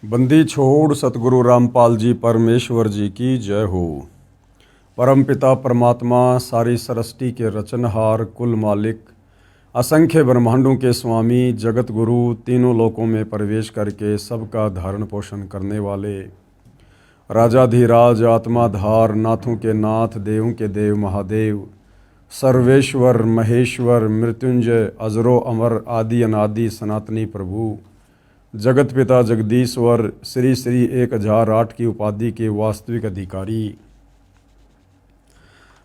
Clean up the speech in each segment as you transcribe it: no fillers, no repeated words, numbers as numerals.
बंदी छोड़ सतगुरु रामपाल जी परमेश्वर जी की जय हो। परमपिता परमात्मा सारी सृष्टि के रचनहार, कुल मालिक, असंख्य ब्रह्मांडों के स्वामी, जगत गुरु, तीनों लोकों में प्रवेश करके सबका धारण पोषण करने वाले, राजाधिराज, आत्माधार, नाथों के नाथ, देवों के देव महादेव, सर्वेश्वर, महेश्वर, मृत्युंजय, अजरो अमर, आदि अनादि सनातनी प्रभु, जगत पिता जगदीश्वर, श्री श्री 1008 की उपाधि के वास्तविक अधिकारी,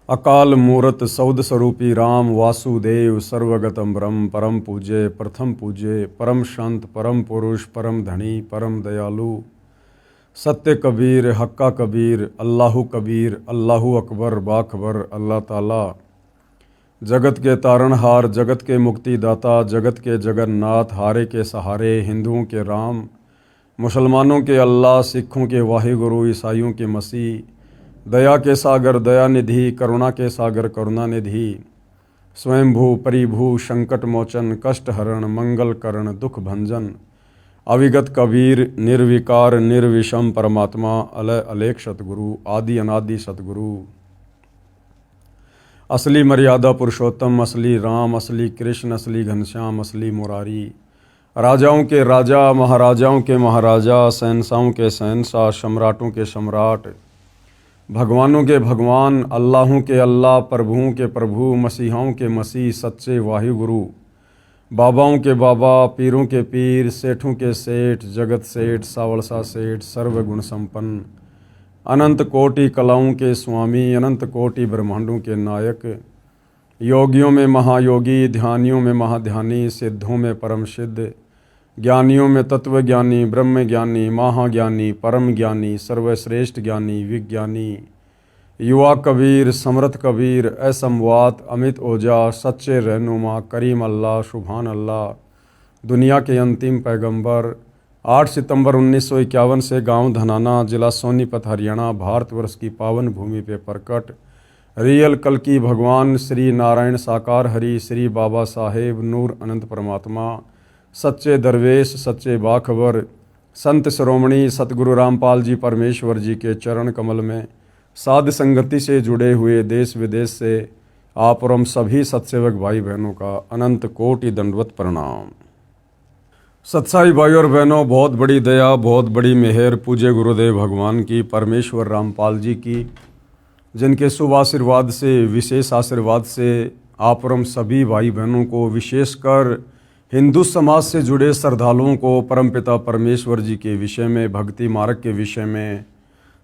अकाल मूर्त सौद स्वरूपी राम वासुदेव, सर्वगतम ब्रह्म, परम पूज्य, प्रथम पूज्य, परम शांत, परम पुरुष, परम धनी, परम दयालु, सत्य कबीर, हक्का कबीर, अल्लाहु कबीर, अल्लाहु अकबर, बाखबर, अल्लाह ताला, जगत के तारणहार, जगत के मुक्तिदाता, जगत के जगन्नाथ, हारे के सहारे, हिंदुओं के राम, मुसलमानों के अल्लाह, सिखों के वाहिगुरु, ईसाइयों के मसीह, दया के सागर दयानिधि, करुणा के सागर करुणानिधि, स्वयंभू परिभू, संकट मोचन, कष्ट हरण, मंगल करण, दुख भंजन, अविगत कबीर, निर्विकार निर्विषम परमात्मा, अलय अलेख सतगुरु, आदि अनादि सतगुरु, असली मर्यादा पुरुषोत्तम, असली राम, असली कृष्ण, असली घनश्याम, असली मुरारी, राजाओं के राजा, महाराजाओं के महाराजा, शहंशाहों के शहंशाह, सम्राटों के सम्राट, भगवानों के भगवान, अल्लाहों के अल्लाह, प्रभुओं के प्रभु, मसीहाओं के मसीह, सच्चे वाहिगुरु, बाबाओं के बाबा, पीरों के पीर, सेठों के सेठ, जगत सेठ, सावलसा सेठ, सर्वगुण संपन्न, अनंत कोटि कलाओं के स्वामी, अनंत कोटि ब्रह्मांडों के नायक, योगियों में महायोगी, ध्यानियों में महाध्यानी, सिद्धों में परम सिद्ध, ज्ञानियों में तत्व ज्ञानी, ब्रह्म ज्ञानी, महाज्ञानी, परम ज्ञानी, सर्वश्रेष्ठ ज्ञानी, विज्ञानी, युवा कबीर, समर्थ कबीर, असमवात, अमित ओजा, सच्चे रहनुमा, करीम अल्लाह, सुभान अल्लाह, दुनिया के अंतिम पैगंबर, 8 सितंबर 1951 से गांव धनाना, जिला सोनीपत, हरियाणा, भारतवर्ष की पावन भूमि पे प्रकट रियल कल की भगवान श्री नारायण साकार हरि, श्री बाबा साहेब नूर अनंत परमात्मा, सच्चे दरवेश, सच्चे बाखबर, संत श्रोमणी सतगुरु रामपाल जी परमेश्वर जी के चरण कमल में साध संगति से जुड़े हुए देश विदेश से आप और हम सभी सत्सेवक भाई बहनों का अनंत कोटि दंडवत प्रणाम। सत्साई भाई और बहनों, बहुत बड़ी दया, बहुत बड़ी मेहर पूज्य गुरुदेव भगवान की, परमेश्वर रामपाल जी की, जिनके शुभ आशीर्वाद से, विशेष आशीर्वाद से आप और हम सभी भाई बहनों को, विशेषकर हिंदू समाज से जुड़े श्रद्धालुओं को परमपिता परमेश्वर जी के विषय में, भक्ति मार्ग के विषय में,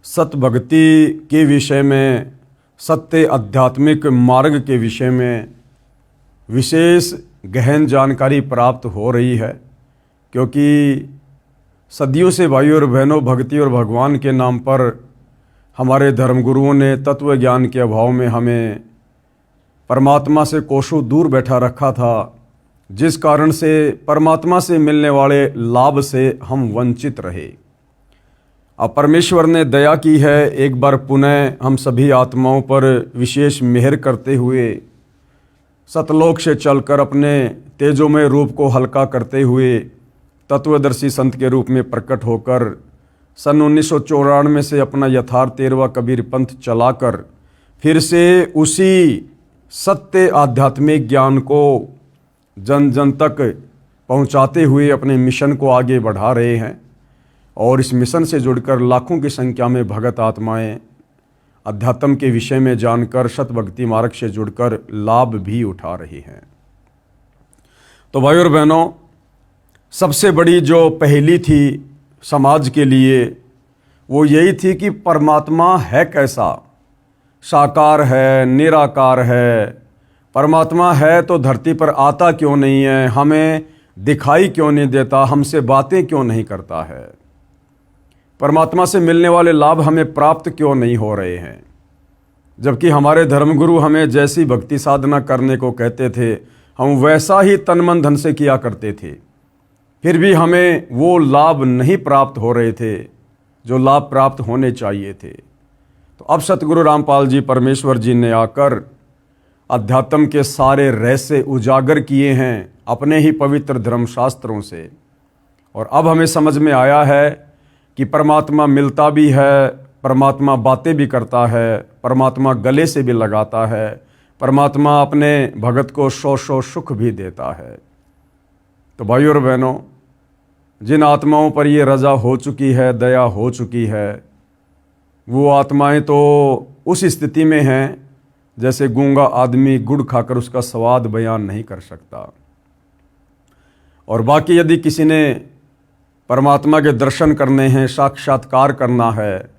सत भक्ति के विषय में, सत्य आध्यात्मिक मार्ग के विषय में विशेष गहन जानकारी प्राप्त हो रही है। क्योंकि सदियों से भाइयों और बहनों, भक्ति और भगवान के नाम पर हमारे धर्मगुरुओं ने तत्व ज्ञान के अभाव में हमें परमात्मा से कोसों दूर बैठा रखा था, जिस कारण से परमात्मा से मिलने वाले लाभ से हम वंचित रहे। अब परमेश्वर ने दया की है, एक बार पुनः हम सभी आत्माओं पर विशेष मेहर करते हुए सतलोक से चलकर अपने तेजोमय रूप को हल्का करते हुए तत्वदर्शी संत के रूप में प्रकट होकर सन 1994 से अपना यथार्थ 13वां कबीर पंथ चलाकर फिर से उसी सत्य आध्यात्मिक ज्ञान को जन जन तक पहुंचाते हुए अपने मिशन को आगे बढ़ा रहे हैं। और इस मिशन से जुड़कर लाखों की संख्या में भगत आत्माएं अध्यात्म के विषय में जानकर सत भक्ति मार्ग से जुड़कर लाभ भी उठा रही हैं। तो भाई और बहनों, सबसे बड़ी जो पहेली थी समाज के लिए वो यही थी कि परमात्मा है कैसा, साकार है, निराकार है, परमात्मा है तो धरती पर आता क्यों नहीं है, हमें दिखाई क्यों नहीं देता, हमसे बातें क्यों नहीं करता है, परमात्मा से मिलने वाले लाभ हमें प्राप्त क्यों नहीं हो रहे हैं। जबकि हमारे धर्मगुरु हमें जैसी भक्ति साधना करने को कहते थे हम वैसा ही तन मन धन से किया करते थे, फिर भी हमें वो लाभ नहीं प्राप्त हो रहे थे जो लाभ प्राप्त होने चाहिए थे। तो अब सतगुरु रामपाल जी परमेश्वर जी ने आकर अध्यात्म के सारे रहस्य उजागर किए हैं अपने ही पवित्र धर्मशास्त्रों से। और अब हमें समझ में आया है कि परमात्मा मिलता भी है, परमात्मा बातें भी करता है, परमात्मा गले से भी लगाता है, परमात्मा अपने भगत को सौ सुख भी देता है। तो भाइयों और बहनों, जिन आत्माओं पर ये रज़ा हो चुकी है, दया हो चुकी है, वो आत्माएं तो उस स्थिति में हैं जैसे गूंगा आदमी गुड़ खाकर उसका स्वाद बयान नहीं कर सकता। और बाकी यदि किसी ने परमात्मा के दर्शन करने हैं, साक्षात्कार करना है,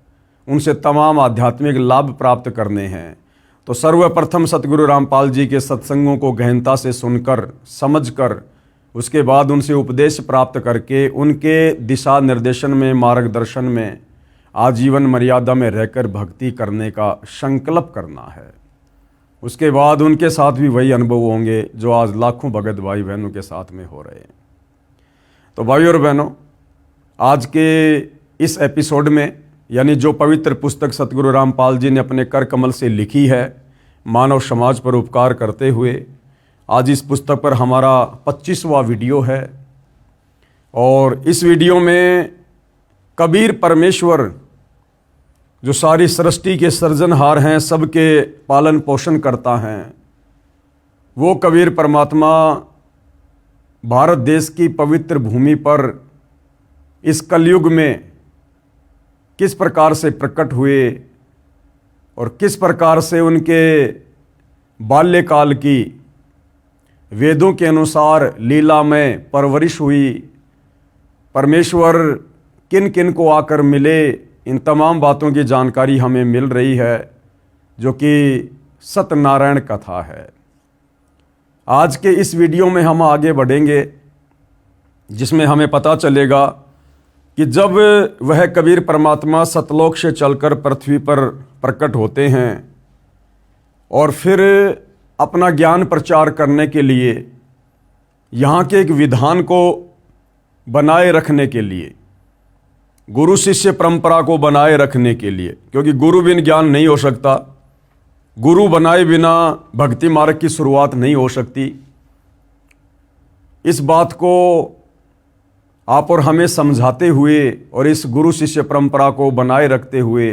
उनसे तमाम आध्यात्मिक लाभ प्राप्त करने हैं, तो सर्वप्रथम सतगुरु रामपाल जी के सत्संगों को गहनता से सुनकर, समझकर, उसके बाद उनसे उपदेश प्राप्त करके उनके दिशा निर्देशन में, मार्गदर्शन में आजीवन मर्यादा में रहकर भक्ति करने का संकल्प करना है। उसके बाद उनके साथ भी वही अनुभव होंगे जो आज लाखों भगत भाई बहनों के साथ में हो रहे हैं। तो भाइयों और बहनों, आज के इस एपिसोड में, यानी जो पवित्र पुस्तक सतगुरु रामपाल जी ने अपने कर कमल से लिखी है, मानव समाज पर उपकार करते हुए, आज इस पुस्तक पर हमारा 25वां वीडियो है। और इस वीडियो में कबीर परमेश्वर, जो सारी सृष्टि के सृजनहार हैं, सबके पालन पोषण करता हैं, वो कबीर परमात्मा भारत देश की पवित्र भूमि पर इस कलयुग में किस प्रकार से प्रकट हुए और किस प्रकार से उनके बाल्यकाल की वेदों के अनुसार लीला में परवरिश हुई, परमेश्वर किन किन को आकर मिले, इन तमाम बातों की जानकारी हमें मिल रही है, जो कि सत्यनारायण कथा है। आज के इस वीडियो में हम आगे बढ़ेंगे, जिसमें हमें पता चलेगा कि जब वह कबीर परमात्मा सतलोक से चलकर पृथ्वी पर प्रकट होते हैं और फिर अपना ज्ञान प्रचार करने के लिए, यहाँ के एक विधान को बनाए रखने के लिए, गुरु शिष्य परंपरा को बनाए रखने के लिए, क्योंकि गुरु बिन ज्ञान नहीं हो सकता, गुरु बनाए बिना भक्ति मार्ग की शुरुआत नहीं हो सकती। इस बात को आप और हमें समझाते हुए और इस गुरु शिष्य परंपरा को बनाए रखते हुए,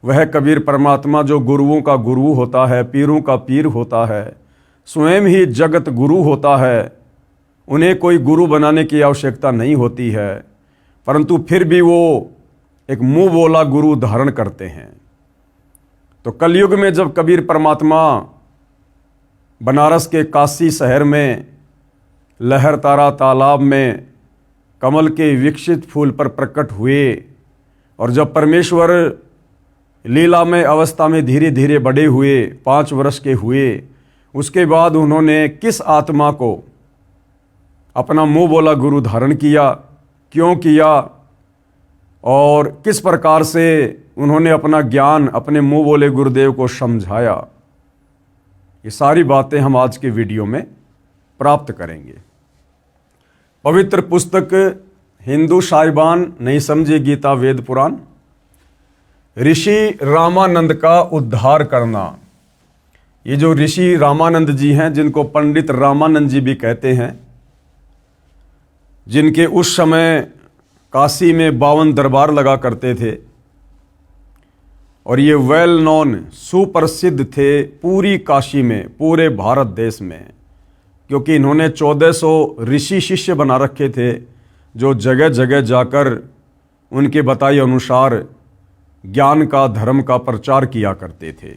वह कबीर परमात्मा जो गुरुओं का गुरु होता है, पीरों का पीर होता है, स्वयं ही जगत गुरु होता है, उन्हें कोई गुरु बनाने की आवश्यकता नहीं होती है, परंतु फिर भी वो एक मुंह बोला गुरु धारण करते हैं। तो कलयुग में जब कबीर परमात्मा बनारस के काशी शहर में लहर तारा तालाब में कमल के विकसित फूल पर प्रकट हुए, और जब परमेश्वर लीला में अवस्था में धीरे धीरे बड़े हुए, 5 वर्ष के हुए, उसके बाद उन्होंने किस आत्मा को अपना मुंह बोला गुरु धारण किया, क्यों किया, और किस प्रकार से उन्होंने अपना ज्ञान अपने मुंह बोले गुरुदेव को समझाया, ये सारी बातें हम आज के वीडियो में प्राप्त करेंगे। पवित्र पुस्तक हिंदू साहिबान नहीं समझे गीता वेद पुराण, ऋषि रामानंद का उद्धार करना। ये जो ऋषि रामानंद जी हैं, जिनको पंडित रामानंद जी भी कहते हैं, जिनके उस समय काशी में 52 दरबार लगा करते थे, और ये वेल नोन सुप्रसिद्ध थे पूरी काशी में, पूरे भारत देश में, क्योंकि इन्होंने 1400 ऋषि शिष्य बना रखे थे, जो जगह जगह जाकर उनके बताए अनुसार ज्ञान का, धर्म का प्रचार किया करते थे।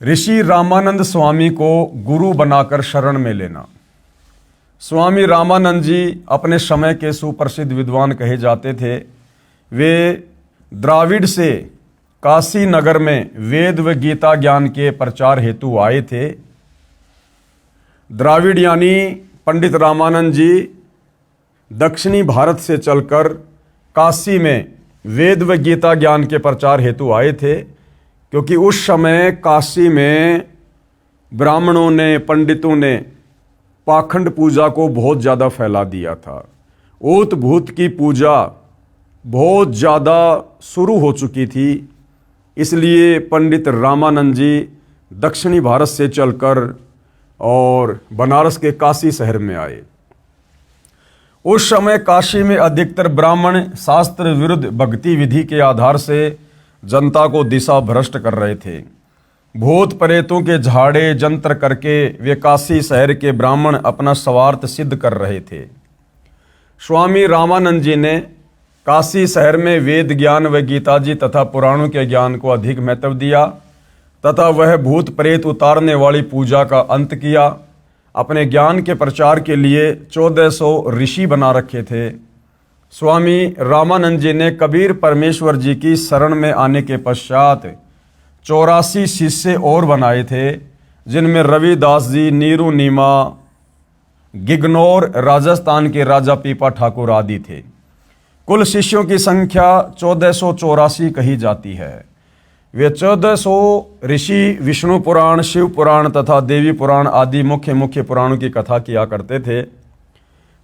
ऋषि रामानंद स्वामी को गुरु बनाकर शरण में लेना। स्वामी रामानंद जी अपने समय के सुप्रसिद्ध विद्वान कहे जाते थे। वे द्राविड़ से काशी नगर में वेद व गीता ज्ञान के प्रचार हेतु आए थे। द्राविड़ यानी पंडित रामानंद जी दक्षिणी भारत से चलकर काशी में वेद व गीता ज्ञान के प्रचार हेतु आए थे, क्योंकि उस समय काशी में ब्राह्मणों ने, पंडितों ने पाखंड पूजा को बहुत ज़्यादा फैला दिया था। ऊत भूत की पूजा बहुत ज़्यादा शुरू हो चुकी थी। इसलिए पंडित रामानंद जी दक्षिणी भारत से चलकर और बनारस के काशी शहर में आए। उस समय काशी में अधिकतर ब्राह्मण शास्त्र विरुद्ध भक्ति विधि के आधार से जनता को दिशा भ्रष्ट कर रहे थे। भूत प्रेतों के झाड़े जंत्र करके वे काशी शहर के ब्राह्मण अपना स्वार्थ सिद्ध कर रहे थे। स्वामी रामानंद जी ने काशी शहर में वेद ज्ञान व गीता जी तथा पुराणों के ज्ञान को अधिक महत्व दिया तथा वह भूत प्रेत उतारने वाली पूजा का अंत किया। अपने ज्ञान के प्रचार के लिए 1400 ऋषि बना रखे थे। स्वामी रामानंद जी ने कबीर परमेश्वर जी की शरण में आने के पश्चात 84 शिष्य और बनाए थे, जिनमें रविदास जी, नीरू नीमा, गिगनौर, राजस्थान के राजा पीपा ठाकुर आदि थे। कुल शिष्यों की संख्या 1484 कही जाती है। वे 1400 ऋषि विष्णु पुराण, शिव पुराण तथा देवी पुराण आदि मुख्य पुराणों की कथा किया करते थे।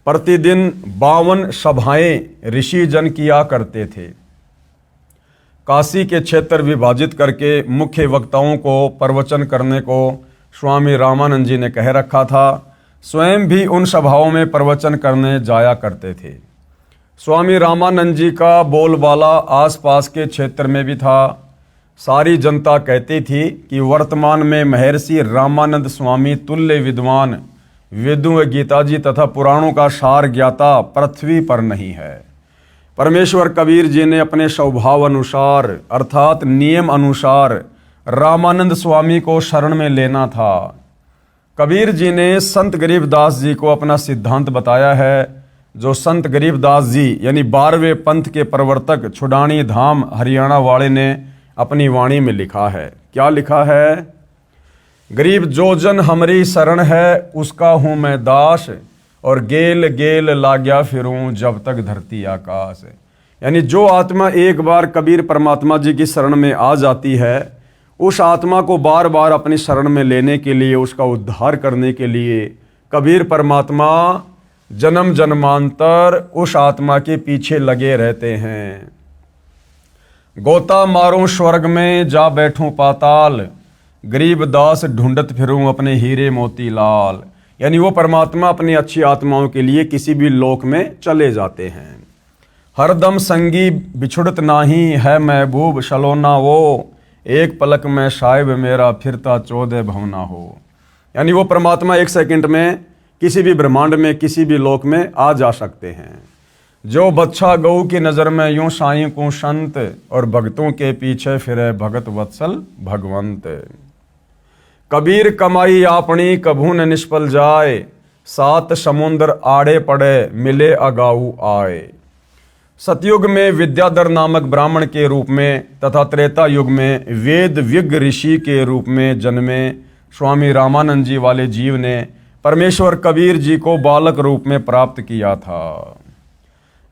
प्रतिदिन 52 सभाएं ऋषि जन किया करते थे। काशी के क्षेत्र विभाजित करके मुख्य वक्ताओं को प्रवचन करने को स्वामी रामानंद जी ने कह रखा था। स्वयं भी उन सभाओं में प्रवचन करने जाया करते थे। स्वामी रामानंद जी का बोलबाला आसपास के क्षेत्र में भी था। सारी जनता कहती थी कि वर्तमान में महर्षि रामानंद स्वामी तुल्य विद्वान, वेदों व गीता जी तथा पुराणों का सार ज्ञाता पृथ्वी पर नहीं है। परमेश्वर कबीर जी ने अपने स्वभाव अनुसार अर्थात नियम अनुसार रामानंद स्वामी को शरण में लेना था। कबीर जी ने संत गरीबदास जी को अपना सिद्धांत बताया है, जो संत गरीबदास जी यानी 12वें पंथ के प्रवर्तक छुडानी धाम हरियाणा वाले ने अपनी वाणी में लिखा है। क्या लिखा है? गरीब जो जन हमरी शरण है, उसका हूँ मैं दास, और गेल गेल लाग्या फिरूं जब तक धरती आकाश। यानी जो आत्मा एक बार कबीर परमात्मा जी की शरण में आ जाती है, उस आत्मा को बार बार अपनी शरण में लेने के लिए, उसका उद्धार करने के लिए कबीर परमात्मा जन्म जन्मांतर उस आत्मा के पीछे लगे रहते हैं। गोता मारूं स्वर्ग में, जा बैठूं पाताल, गरीब दास ढूंढत फिरूं अपने हीरे मोती लाल। यानी वो परमात्मा अपनी अच्छी आत्माओं के लिए किसी भी लोक में चले जाते हैं। हरदम संगी बिछुड़त नाही, है महबूब सलोना वो, एक पलक में साहिब मेरा फिरता 14 भवना हो। यानी वो परमात्मा एक सेकंड में किसी भी ब्रह्मांड में, किसी भी लोक में आ जा सकते हैं। जो बच्चा गऊ की नज़र में यूं साईं को संत, और भक्तों के पीछे फिरे भगत वत्सल भगवंत। कबीर कमाई आपनी कभू न निष्फल जाए, 7 समुद्र आड़े पड़े मिले अगाऊ आए। सतयुग में विद्याधर नामक ब्राह्मण के रूप में तथा त्रेता युग में वेद विज्ञ ऋषि के रूप में जन्मे स्वामी रामानंद जी वाले जीव ने परमेश्वर कबीर जी को बालक रूप में प्राप्त किया था।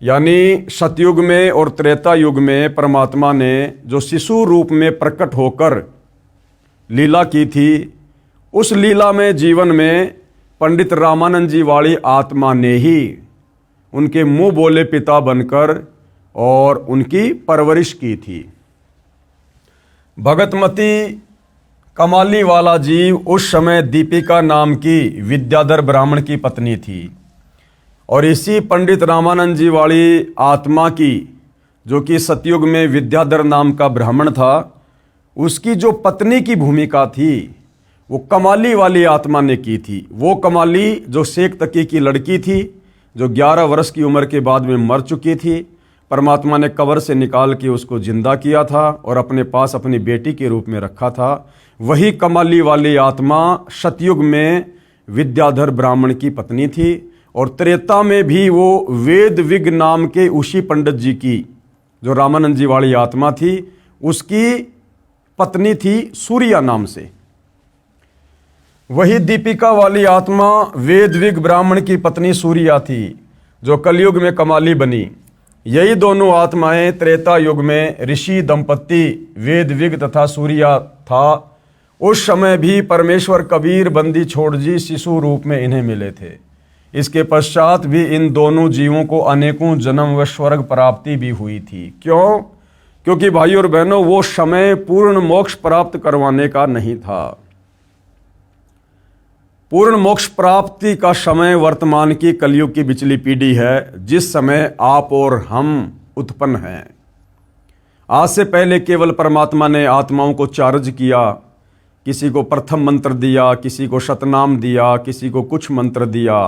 यानी सतयुग में और त्रेता युग में परमात्मा ने जो शिशु रूप में प्रकट होकर लीला की थी, उस लीला में जीवन में पंडित रामानंद जी वाली आत्मा ने ही उनके मुंह बोले पिता बनकर और उनकी परवरिश की थी। भगतमती कमाली वाला जीव उस समय दीपिका नाम की विद्याधर ब्राह्मण की पत्नी थी, और इसी पंडित रामानंद जी वाली आत्मा की, जो कि सतयुग में विद्याधर नाम का ब्राह्मण था, उसकी जो पत्नी की भूमिका थी वो कमाली वाली आत्मा ने की थी। वो कमाली जो शेख तकी की लड़की थी, जो 11 वर्ष की उम्र के बाद में मर चुकी थी, परमात्मा ने कब्र से निकाल के उसको जिंदा किया था और अपने पास अपनी बेटी के रूप में रखा था। वही कमाली वाली आत्मा सतयुग में विद्याधर ब्राह्मण की पत्नी थी, और त्रेता में भी वो वेद विज्ञ नाम के उसी पंडित जी की, जो रामानंद जी वाली आत्मा थी, उसकी पत्नी थी सूर्या नाम से। वही दीपिका वाली आत्मा वेद विज्ञ ब्राह्मण की पत्नी सूर्या थी, जो कलयुग में कमाली बनी। यही दोनों आत्माएं त्रेता युग में ऋषि दंपत्ति वेद विज्ञ तथा सूर्या था। उस समय भी परमेश्वर कबीर बंदी छोड़ जी शिशु रूप में इन्हें मिले थे। इसके पश्चात भी इन दोनों जीवों को अनेकों जन्म व स्वर्ग प्राप्ति भी हुई थी। क्यों? क्योंकि भाई और बहनों, वो समय पूर्ण मोक्ष प्राप्त करवाने का नहीं था। पूर्ण मोक्ष प्राप्ति का समय वर्तमान की कलयुग की बिचली पीढ़ी है, जिस समय आप और हम उत्पन्न हैं। आज से पहले केवल परमात्मा ने आत्माओं को चार्ज किया, किसी को प्रथम मंत्र दिया, किसी को शतनाम दिया, किसी को कुछ मंत्र दिया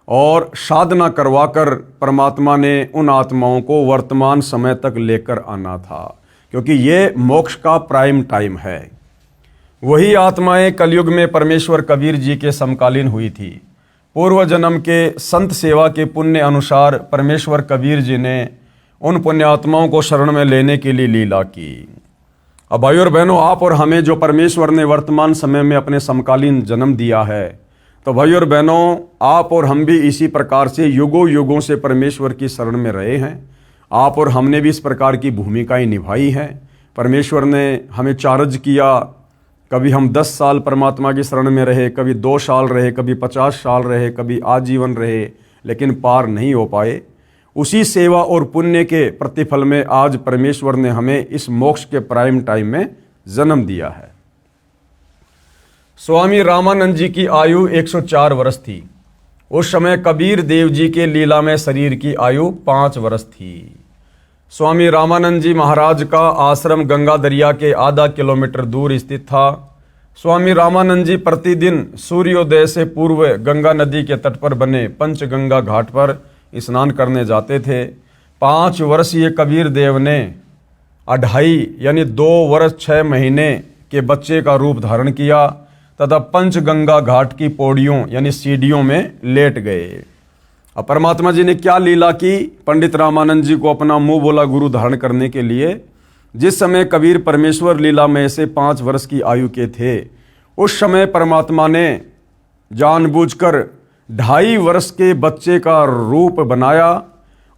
और साधना करवाकर परमात्मा ने उन आत्माओं को वर्तमान समय तक लेकर आना था, क्योंकि ये मोक्ष का प्राइम टाइम है। वही आत्माएं कलयुग में परमेश्वर कबीर जी के समकालीन हुई थी। पूर्व जन्म के संत सेवा के पुण्य अनुसार परमेश्वर कबीर जी ने उन पुण्यात्माओं को शरण में लेने के लिए लीला की। अब भाई और बहनों, आप और हमें जो परमेश्वर ने वर्तमान समय में अपने समकालीन जन्म दिया है, तो भाई और बहनों, आप और हम भी इसी प्रकार से युगों युगों से परमेश्वर की शरण में रहे हैं। आप और हमने भी इस प्रकार की भूमिकाएं निभाई हैं। परमेश्वर ने हमें चार्ज किया, कभी हम 10 साल परमात्मा की शरण में रहे, कभी 2 साल रहे, कभी 50 साल रहे, कभी आजीवन रहे, लेकिन पार नहीं हो पाए। उसी सेवा और पुण्य के प्रतिफल में आज परमेश्वर ने हमें इस मोक्ष के प्राइम टाइम में जन्म दिया है। स्वामी रामानंद जी की आयु 104 वर्ष थी। उस समय कबीर देव जी के लीला में शरीर की आयु 5 वर्ष थी। स्वामी रामानंद जी महाराज का आश्रम गंगा दरिया के आधा किलोमीटर दूर स्थित था। स्वामी रामानंद जी प्रतिदिन सूर्योदय से पूर्व गंगा नदी के तट पर बने पंचगंगा घाट पर स्नान करने जाते थे। 5 वर्षीय कबीर देव ने 2.5 यानी 2 वर्ष 6 महीने के बच्चे का रूप धारण किया तथा पंचगंगा घाट की पौड़ियों यानी सीढ़ियों में लेट गए। अब परमात्मा जी ने क्या लीला की? पंडित रामानंद जी को अपना मुंह बोला गुरु धारण करने के लिए जिस समय कबीर परमेश्वर लीला में से 5 वर्ष की आयु के थे, उस समय परमात्मा ने जानबूझकर 2.5 वर्ष के बच्चे का रूप बनाया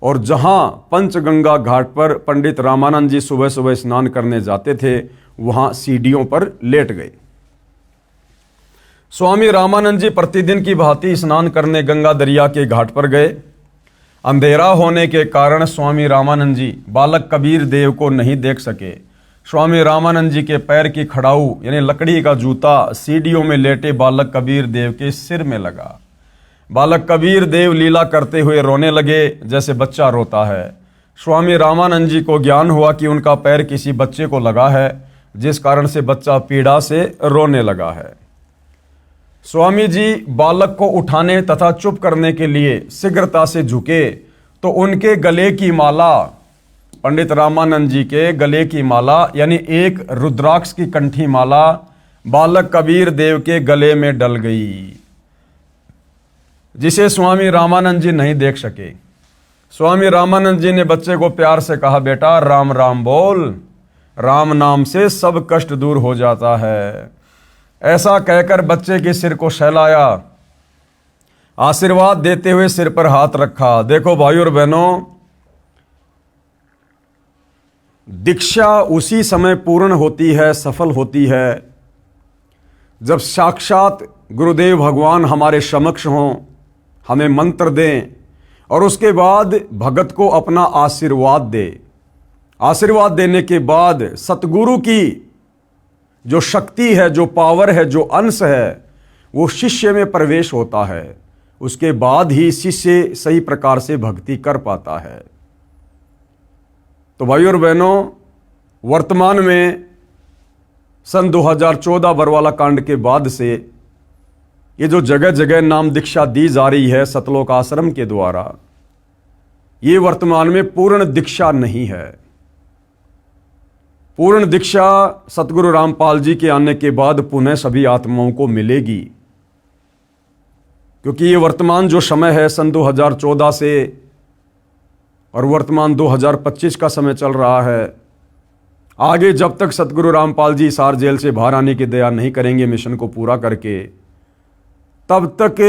और जहां पंचगंगा घाट पर पंडित रामानंद जी सुबह सुबह स्नान करने जाते थे, वहां सीढ़ियों पर लेट गए। स्वामी रामानंद जी प्रतिदिन की भांति स्नान करने गंगा दरिया के घाट पर गए। अंधेरा होने के कारण स्वामी रामानंद जी बालक कबीर देव को नहीं देख सके। स्वामी रामानंद जी के पैर की खड़ाऊ यानी लकड़ी का जूता सीढ़ियों में लेटे बालक कबीर देव के सिर में लगा। बालक कबीर देव लीला करते हुए रोने लगे जैसे बच्चा रोता है। स्वामी रामानंद जी को ज्ञान हुआ कि उनका पैर किसी बच्चे को लगा है, जिस कारण से बच्चा पीड़ा से रोने लगा है। स्वामी जी बालक को उठाने तथा चुप करने के लिए शीघ्रता से झुके तो उनके गले की माला, पंडित रामानंद जी के गले की माला यानी एक रुद्राक्ष की कंठी माला बालक कबीर देव के गले में डल गई, जिसे स्वामी रामानंद जी नहीं देख सके। स्वामी रामानंद जी ने बच्चे को प्यार से कहा, बेटा राम राम बोल, राम नाम से सब कष्ट दूर हो जाता है। ऐसा कहकर बच्चे के सिर को सहलाया, आशीर्वाद देते हुए सिर पर हाथ रखा। देखो भाइयों और बहनों, दीक्षा उसी समय पूर्ण होती है, सफल होती है, जब साक्षात गुरुदेव भगवान हमारे समक्ष हों, हमें मंत्र दें और उसके बाद भगत को अपना आशीर्वाद दे। आशीर्वाद देने के बाद सतगुरु की जो शक्ति है, जो पावर है, जो अंश है, वो शिष्य में प्रवेश होता है। उसके बाद ही शिष्य सही प्रकार से भक्ति कर पाता है। तो भाइयों और बहनों, वर्तमान में सन 2014 बरवाला कांड के बाद से ये जो जगह जगह नाम दीक्षा दी जा रही है सतलोक आश्रम के द्वारा, ये वर्तमान में पूर्ण दीक्षा नहीं है। पूर्ण दीक्षा सतगुरु रामपाल जी के आने के बाद पुनः सभी आत्माओं को मिलेगी, क्योंकि ये वर्तमान जो समय है सन 2014 से और वर्तमान 2025 का समय चल रहा है। आगे जब तक सतगुरु रामपाल जी हिसार जेल से बाहर आने की दया नहीं करेंगे मिशन को पूरा करके, तब तक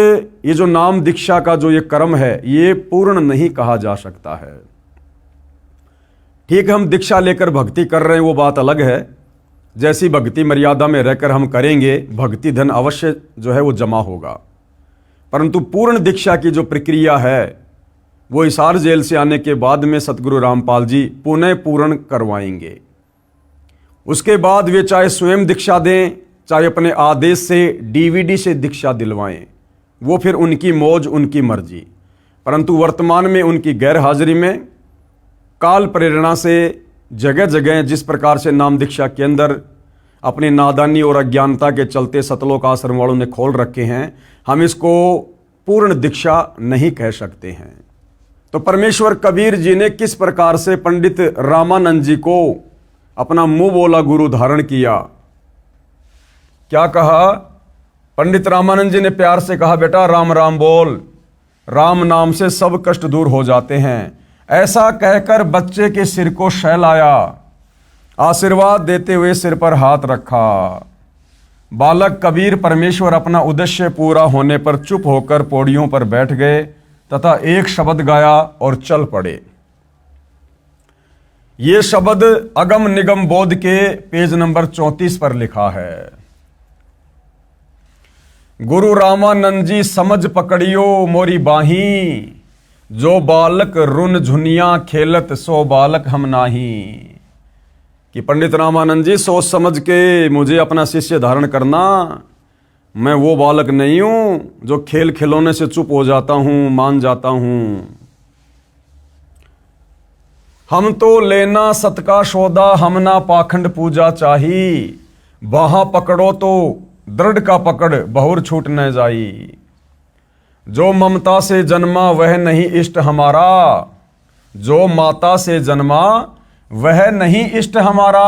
ये जो नाम दीक्षा का जो ये कर्म है ये पूर्ण नहीं कहा जा सकता है। ठीक है, हम दीक्षा लेकर भक्ति कर रहे हैं, वो बात अलग है। जैसी भक्ति मर्यादा में रहकर हम करेंगे, भक्ति धन अवश्य जो है वो जमा होगा। परंतु पूर्ण दीक्षा की जो प्रक्रिया है वो हिसार जेल से आने के बाद में सतगुरु रामपाल जी पुनः पूर्ण करवाएंगे। उसके बाद वे चाहे स्वयं दीक्षा दें, चाहे अपने आदेश से डीवीडी से दीक्षा दिलवाएं, वो फिर उनकी मौज, उनकी मर्जी। परंतु वर्तमान में उनकी गैर हाजिरी में काल प्रेरणा से जगह जगह जिस प्रकार से नाम दीक्षा के अंदर अपनी नादानी और अज्ञानता के चलते सतलोक आश्रम वालों ने खोल रखे हैं, हम इसको पूर्ण दीक्षा नहीं कह सकते हैं। तो परमेश्वर कबीर जी ने किस प्रकार से पंडित रामानंद जी को अपना मुंह बोला गुरु धारण किया। क्या कहा? पंडित रामानंद जी ने प्यार से कहा, बेटा राम राम बोल, राम नाम से सब कष्ट दूर हो जाते हैं। ऐसा कहकर बच्चे के सिर को सहलाया, आशीर्वाद देते हुए सिर पर हाथ रखा। बालक कबीर परमेश्वर अपना उद्देश्य पूरा होने पर चुप होकर पौड़ियों पर बैठ गए तथा एक शब्द गाया और चल पड़े। ये शब्द अगम निगम बोध के पेज नंबर 34 पर लिखा है। गुरु रामानंद जी समझ पकड़ियो मोरी बाही, जो बालक रुन झुनिया खेलत सो बालक हम नाही। कि पंडित रामानंद जी सोच समझ के मुझे अपना शिष्य धारण करना, मैं वो बालक नहीं हूं जो खेल खिलौने से चुप हो जाता हूं, मान जाता हूं। हम तो लेना सत का सौदा, हम ना पाखंड पूजा चाही। वहां पकड़ो तो दृढ़ का पकड़, बहुर छूट न जाई। जो ममता से जन्मा वह नहीं इष्ट हमारा, जो माता से जन्मा वह नहीं इष्ट हमारा।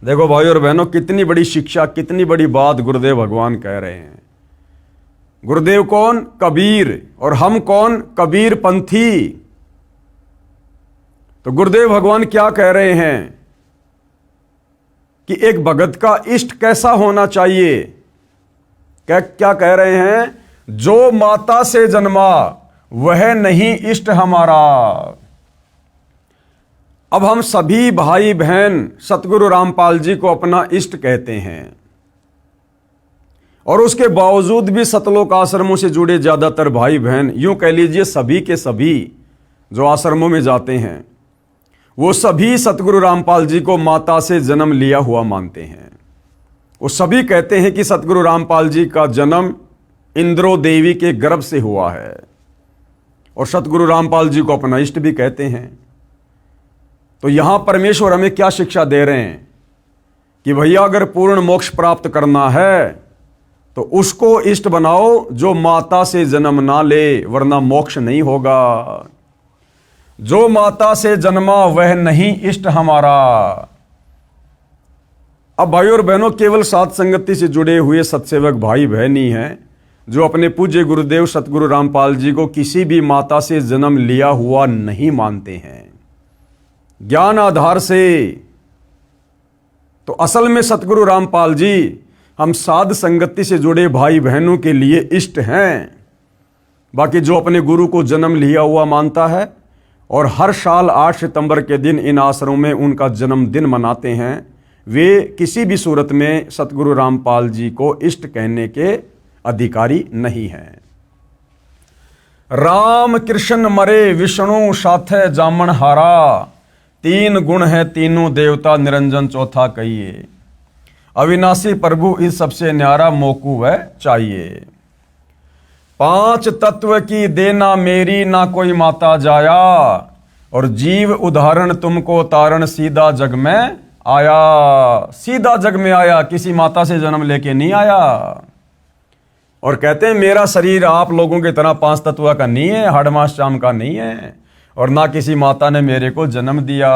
देखो भाई और बहनों, कितनी बड़ी शिक्षा, कितनी बड़ी बात गुरुदेव भगवान कह रहे हैं। गुरुदेव कौन? कबीर। और हम कौन? कबीर पंथी। तो गुरुदेव भगवान क्या कह रहे हैं कि एक भगत का इष्ट कैसा होना चाहिए? क्या कह रहे हैं? जो माता से जन्मा वह नहीं इष्ट हमारा। अब हम सभी भाई बहन सतगुरु रामपाल जी को अपना इष्ट कहते हैं, और उसके बावजूद भी सतलोक आश्रमों से जुड़े ज्यादातर भाई बहन, यूं कह लीजिए सभी के सभी जो आश्रमों में जाते हैं, वो सभी सतगुरु रामपाल जी को माता से जन्म लिया हुआ मानते हैं। वो सभी कहते हैं कि सतगुरु रामपाल जी का जन्म इंद्रो देवी के गर्भ से हुआ है, और सतगुरु रामपाल जी को अपना इष्ट भी कहते हैं। तो यहां परमेश्वर हमें क्या शिक्षा दे रहे हैं कि भैया अगर पूर्ण मोक्ष प्राप्त करना है तो उसको इष्ट बनाओ जो माता से जन्म ना ले, वरना मोक्ष नहीं होगा। जो माता से जन्मा वह नहीं इष्ट हमारा। अब भाई और बहनों, केवल साथ संगति से जुड़े हुए सत्सेवक भाई बहन ही हैं जो अपने पूज्य गुरुदेव सतगुरु रामपाल जी को किसी भी माता से जन्म लिया हुआ नहीं मानते हैं ज्ञान आधार से। तो असल में सतगुरु रामपाल जी हम साध संगति से जुड़े भाई बहनों के लिए इष्ट हैं। बाकी जो अपने गुरु को जन्म लिया हुआ मानता है और हर साल 8 सितंबर के दिन इन आश्रमों में उनका जन्मदिन मनाते हैं, वे किसी भी सूरत में सतगुरु रामपाल जी को इष्ट कहने के अधिकारी नहीं हैं। राम कृष्ण मरे विष्णु साथे जामन हारा, तीन गुण है तीनों देवता निरंजन चौथा कहिए। अविनाशी प्रभु इस सबसे न्यारा मोकू वह चाहिए। 5 तत्व की देना मेरी ना कोई माता जाया, और जीव उदाहरण तुमको तारण सीधा जग में आया। सीधा जग में आया, किसी माता से जन्म लेके नहीं आया। और कहते हैं मेरा शरीर आप लोगों की तरह 5 तत्व का नहीं है, हाड़ मांस चाम का नहीं है, और ना किसी माता ने मेरे को जन्म दिया।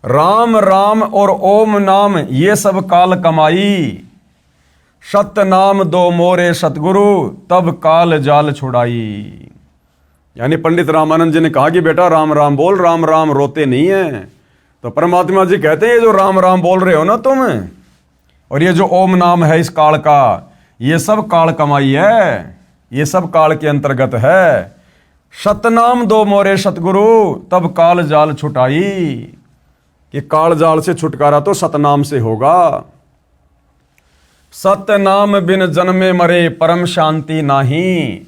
राम राम और ओम नाम ये सब काल कमाई, सत्य नाम दो मोरे सतगुरु तब काल जाल छुड़ाई। यानी पंडित रामानंद जी ने कहा कि बेटा राम राम बोल, राम राम रोते नहीं है। तो परमात्मा जी कहते हैं ये जो राम राम बोल रहे हो ना तुम, और ये जो ओम नाम है इस काल का, ये सब काल कमाई है, ये सब काल के अंतर्गत है। सतनाम दो मोरे सतगुरु तब काल जाल छुटाई, कि काल जाल से छुटकारा तो सतनाम से होगा। सतनाम बिन जन्मे मरे परम शांति नाही,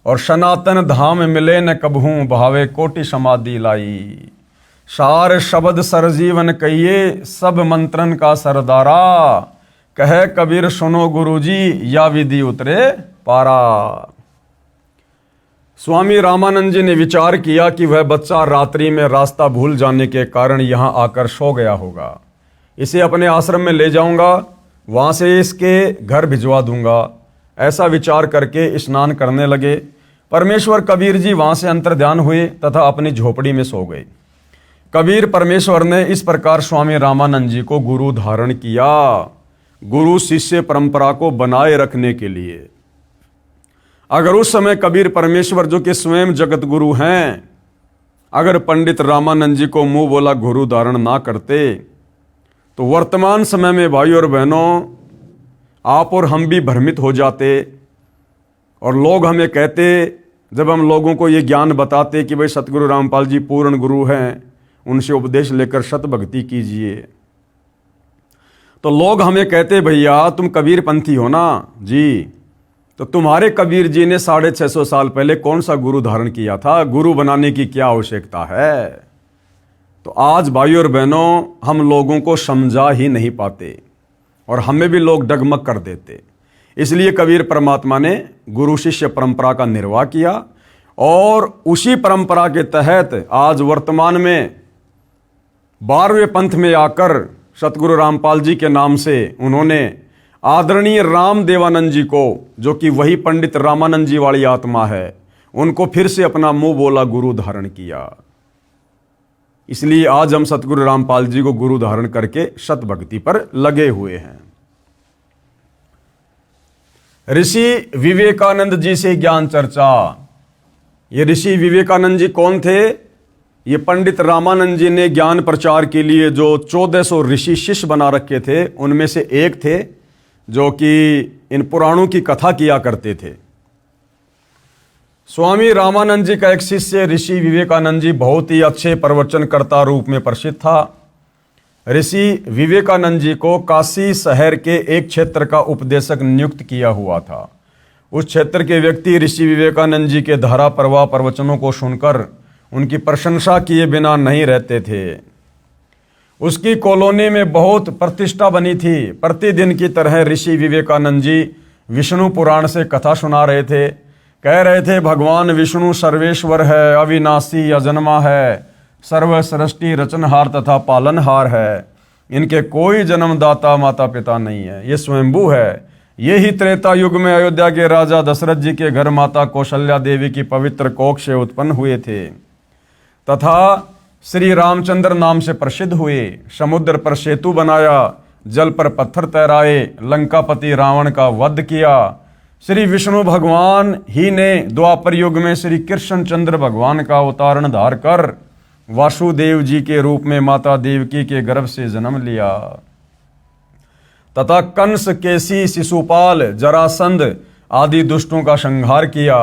और सनातन धाम मिले न कबहू भावे कोटि समाधि लाई। सार शब्द सरजीवन कहिए सब मंत्रन का सरदारा, कहे कबीर सुनो गुरुजी या विधि उतरे पारा। स्वामी रामानंद जी ने विचार किया कि वह बच्चा रात्रि में रास्ता भूल जाने के कारण यहाँ आकर सो गया होगा, इसे अपने आश्रम में ले जाऊंगा, वहाँ से इसके घर भिजवा दूंगा। ऐसा विचार करके स्नान करने लगे। परमेश्वर कबीर जी वहाँ से अंतर्ध्यान हुए तथा अपनी झोपड़ी में सो गए। कबीर परमेश्वर ने इस प्रकार स्वामी रामानंद जी को गुरु धारण किया, गुरु शिष्य परंपरा को बनाए रखने के लिए। अगर उस समय कबीर परमेश्वर जो कि स्वयं जगत गुरु हैं, अगर पंडित रामानंद जी को मुंह बोला गुरु धारण ना करते तो वर्तमान समय में भाई और बहनों आप और हम भी भ्रमित हो जाते और लोग हमें कहते, जब हम लोगों को ये ज्ञान बताते कि भाई सतगुरु रामपाल जी पूर्ण गुरु हैं, उनसे उपदेश लेकर सत भक्ति कीजिए, तो लोग हमें कहते भैया तुम कबीर पंथी हो ना जी, तो तुम्हारे कबीर जी ने 650 साल पहले कौन सा गुरु धारण किया था, गुरु बनाने की क्या आवश्यकता है। तो आज भाई और बहनों हम लोगों को समझा ही नहीं पाते और हमें भी लोग डगमग कर देते। इसलिए कबीर परमात्मा ने गुरु शिष्य परंपरा का निर्वाह किया और उसी परंपरा के तहत आज वर्तमान में 12वें पंथ में आकर सतगुरु रामपाल जी के नाम से उन्होंने आदरणीय राम देवानंद जी को, जो कि वही पंडित रामानंद जी वाली आत्मा है, उनको फिर से अपना मुंह बोला गुरु धारण किया। इसलिए आज हम सतगुरु रामपाल जी को गुरु धारण करके सत भक्ति पर लगे हुए हैं। ऋषि विवेकानंद जी से ज्ञान चर्चा। ये ऋषि विवेकानंद जी कौन थे? ये पंडित रामानंद जी ने ज्ञान प्रचार के लिए जो 1400 ऋषि शिष्य बना रखे थे, उनमें से एक थे, जो कि इन पुराणों की कथा किया करते थे। स्वामी रामानंद जी का एक शिष्य ऋषि विवेकानंद जी बहुत ही अच्छे प्रवचनकर्ता रूप में प्रसिद्ध था। ऋषि विवेकानंद जी को काशी शहर के एक क्षेत्र का उपदेशक नियुक्त किया हुआ था। उस क्षेत्र के व्यक्ति ऋषि विवेकानंद जी के धारा प्रवाह प्रवचनों को सुनकर उनकी प्रशंसा किए बिना नहीं रहते थे। उसकी कॉलोनी में बहुत प्रतिष्ठा बनी थी। प्रतिदिन की तरह ऋषि विवेकानंद जी विष्णु पुराण से कथा सुना रहे थे। कह रहे थे भगवान विष्णु सर्वेश्वर है, अविनाशी अजन्मा है, सर्व सृष्टि रचनहार तथा पालनहार है, इनके कोई जन्मदाता माता पिता नहीं है, ये स्वयंभू है। ये ही त्रेता युग में अयोध्या के राजा दशरथ जी के घर माता कौशल्या देवी की पवित्र कोख से उत्पन्न हुए थे तथा श्री रामचंद्र नाम से प्रसिद्ध हुए। समुद्र पर सेतु बनाया, जल पर पत्थर तैराए, लंकापति रावण का वध किया। श्री विष्णु भगवान ही ने द्वापर युग में श्री कृष्णचंद्र भगवान का अवतारण धार कर वासुदेव जी के रूप में माता देवकी के गर्भ से जन्म लिया तथा कंस, केसी, शिशुपाल, जरासंध आदि दुष्टों का संहार किया।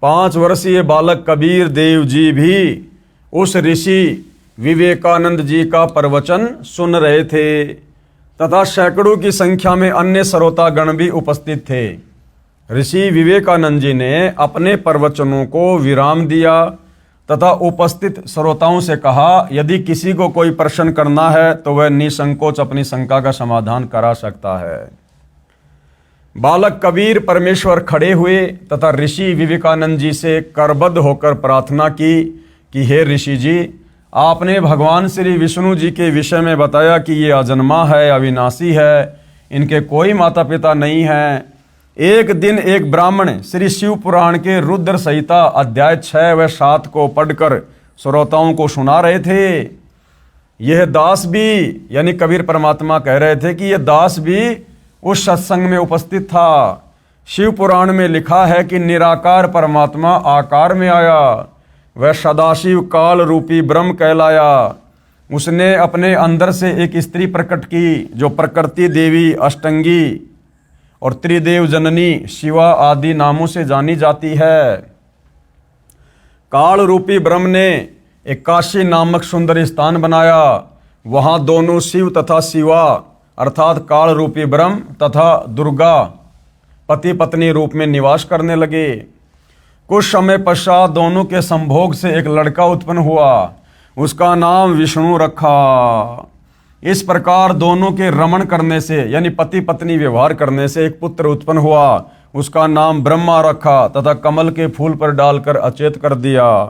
5 वर्षीय बालक कबीर देव जी भी उस ऋषि विवेकानंद जी का प्रवचन सुन रहे थे तथा सैकड़ों की संख्या में अन्य श्रोतागण भी उपस्थित थे। ऋषि विवेकानंद जी ने अपने प्रवचनों को विराम दिया तथा उपस्थित श्रोताओं से कहा, यदि किसी को कोई प्रश्न करना है तो वह निसंकोच अपनी शंका का समाधान करा सकता है। बालक कबीर परमेश्वर खड़े हुए तथा ऋषि विवेकानंद जी से करबद्ध होकर प्रार्थना की कि हे ऋषि जी, आपने भगवान श्री विष्णु जी के विषय में बताया कि ये अजन्मा है, अविनाशी है, इनके कोई माता पिता नहीं है। एक दिन एक ब्राह्मण श्री शिव पुराण के रुद्र संहिता अध्याय 6 व 7 को पढ़कर श्रोताओं को सुना रहे थे। यह दास भी, यानी कबीर परमात्मा कह रहे थे कि यह दास भी उस सत्संग में उपस्थित था। शिव पुराण में लिखा है कि निराकार परमात्मा आकार में आया, वह सदाशिव काल रूपी ब्रह्म कहलाया। उसने अपने अंदर से एक स्त्री प्रकट की जो प्रकृति देवी, अष्टंगी और त्रिदेव जननी, शिवा आदि नामों से जानी जाती है। काल रूपी ब्रह्म ने एक काशी नामक सुंदर स्थान बनाया। वहां दोनों शिव तथा शिवा अर्थात काल रूपी ब्रह्म तथा दुर्गा पति पत्नी रूप में निवास करने लगे। कुछ समय पश्चात दोनों के संभोग से एक लड़का उत्पन्न हुआ। उसका नाम विष्णु रखा। इस प्रकार दोनों के रमण करने से यानी पति पत्नी व्यवहार करने से एक पुत्र उत्पन्न हुआ, उसका नाम ब्रह्मा रखा तथा कमल के फूल पर डालकर अचेत कर दिया।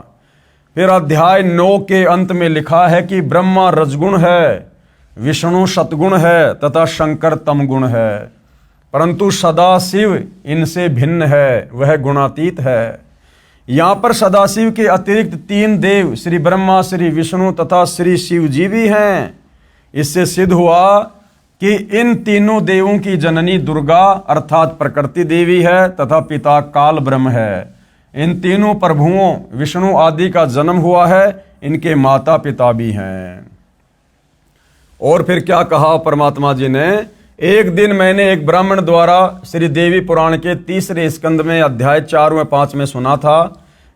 फिर अध्याय 9 के अंत में लिखा है कि ब्रह्मा रजगुण है, विष्णु सतगुण है तथा शंकर तमगुण है, परंतु सदाशिव इनसे भिन्न है, वह गुणातीत है। यहाँ पर सदाशिव के अतिरिक्त 3 देव श्री ब्रह्मा, श्री विष्णु तथा श्री शिव जी भी हैं। इससे सिद्ध हुआ कि इन तीनों देवों की जननी दुर्गा अर्थात प्रकृति देवी है तथा पिता काल ब्रह्म है। इन तीनों प्रभुओं विष्णु आदि का जन्म हुआ है, इनके माता पिता भी हैं। और फिर क्या कहा परमात्मा जी ने, एक दिन मैंने एक ब्राह्मण द्वारा श्री देवी पुराण के 3रे स्कंद में अध्याय 4 में 5 में सुना था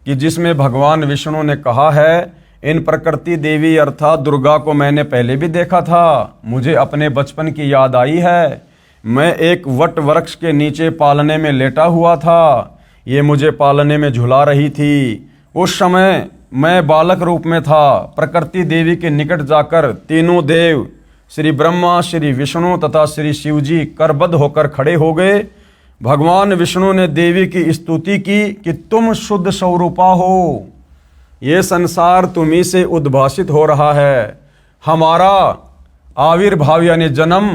कि जिसमें भगवान विष्णु ने कहा है, इन प्रकृति देवी अर्थात दुर्गा को मैंने पहले भी देखा था, मुझे अपने बचपन की याद आई है। मैं एक वट वृक्ष के नीचे पालने में लेटा हुआ था, ये मुझे पालने में झुला रही थी। उस समय मैं बालक रूप में था। प्रकृति देवी के निकट जाकर तीनों देव श्री ब्रह्मा, श्री विष्णु तथा श्री शिव जी करबद्ध होकर खड़े हो गए। भगवान विष्णु ने देवी की स्तुति की कि तुम शुद्ध स्वरूपा हो, ये संसार तुम्ही से उद्भासित हो रहा है। हमारा आविर्भाव यानी जन्म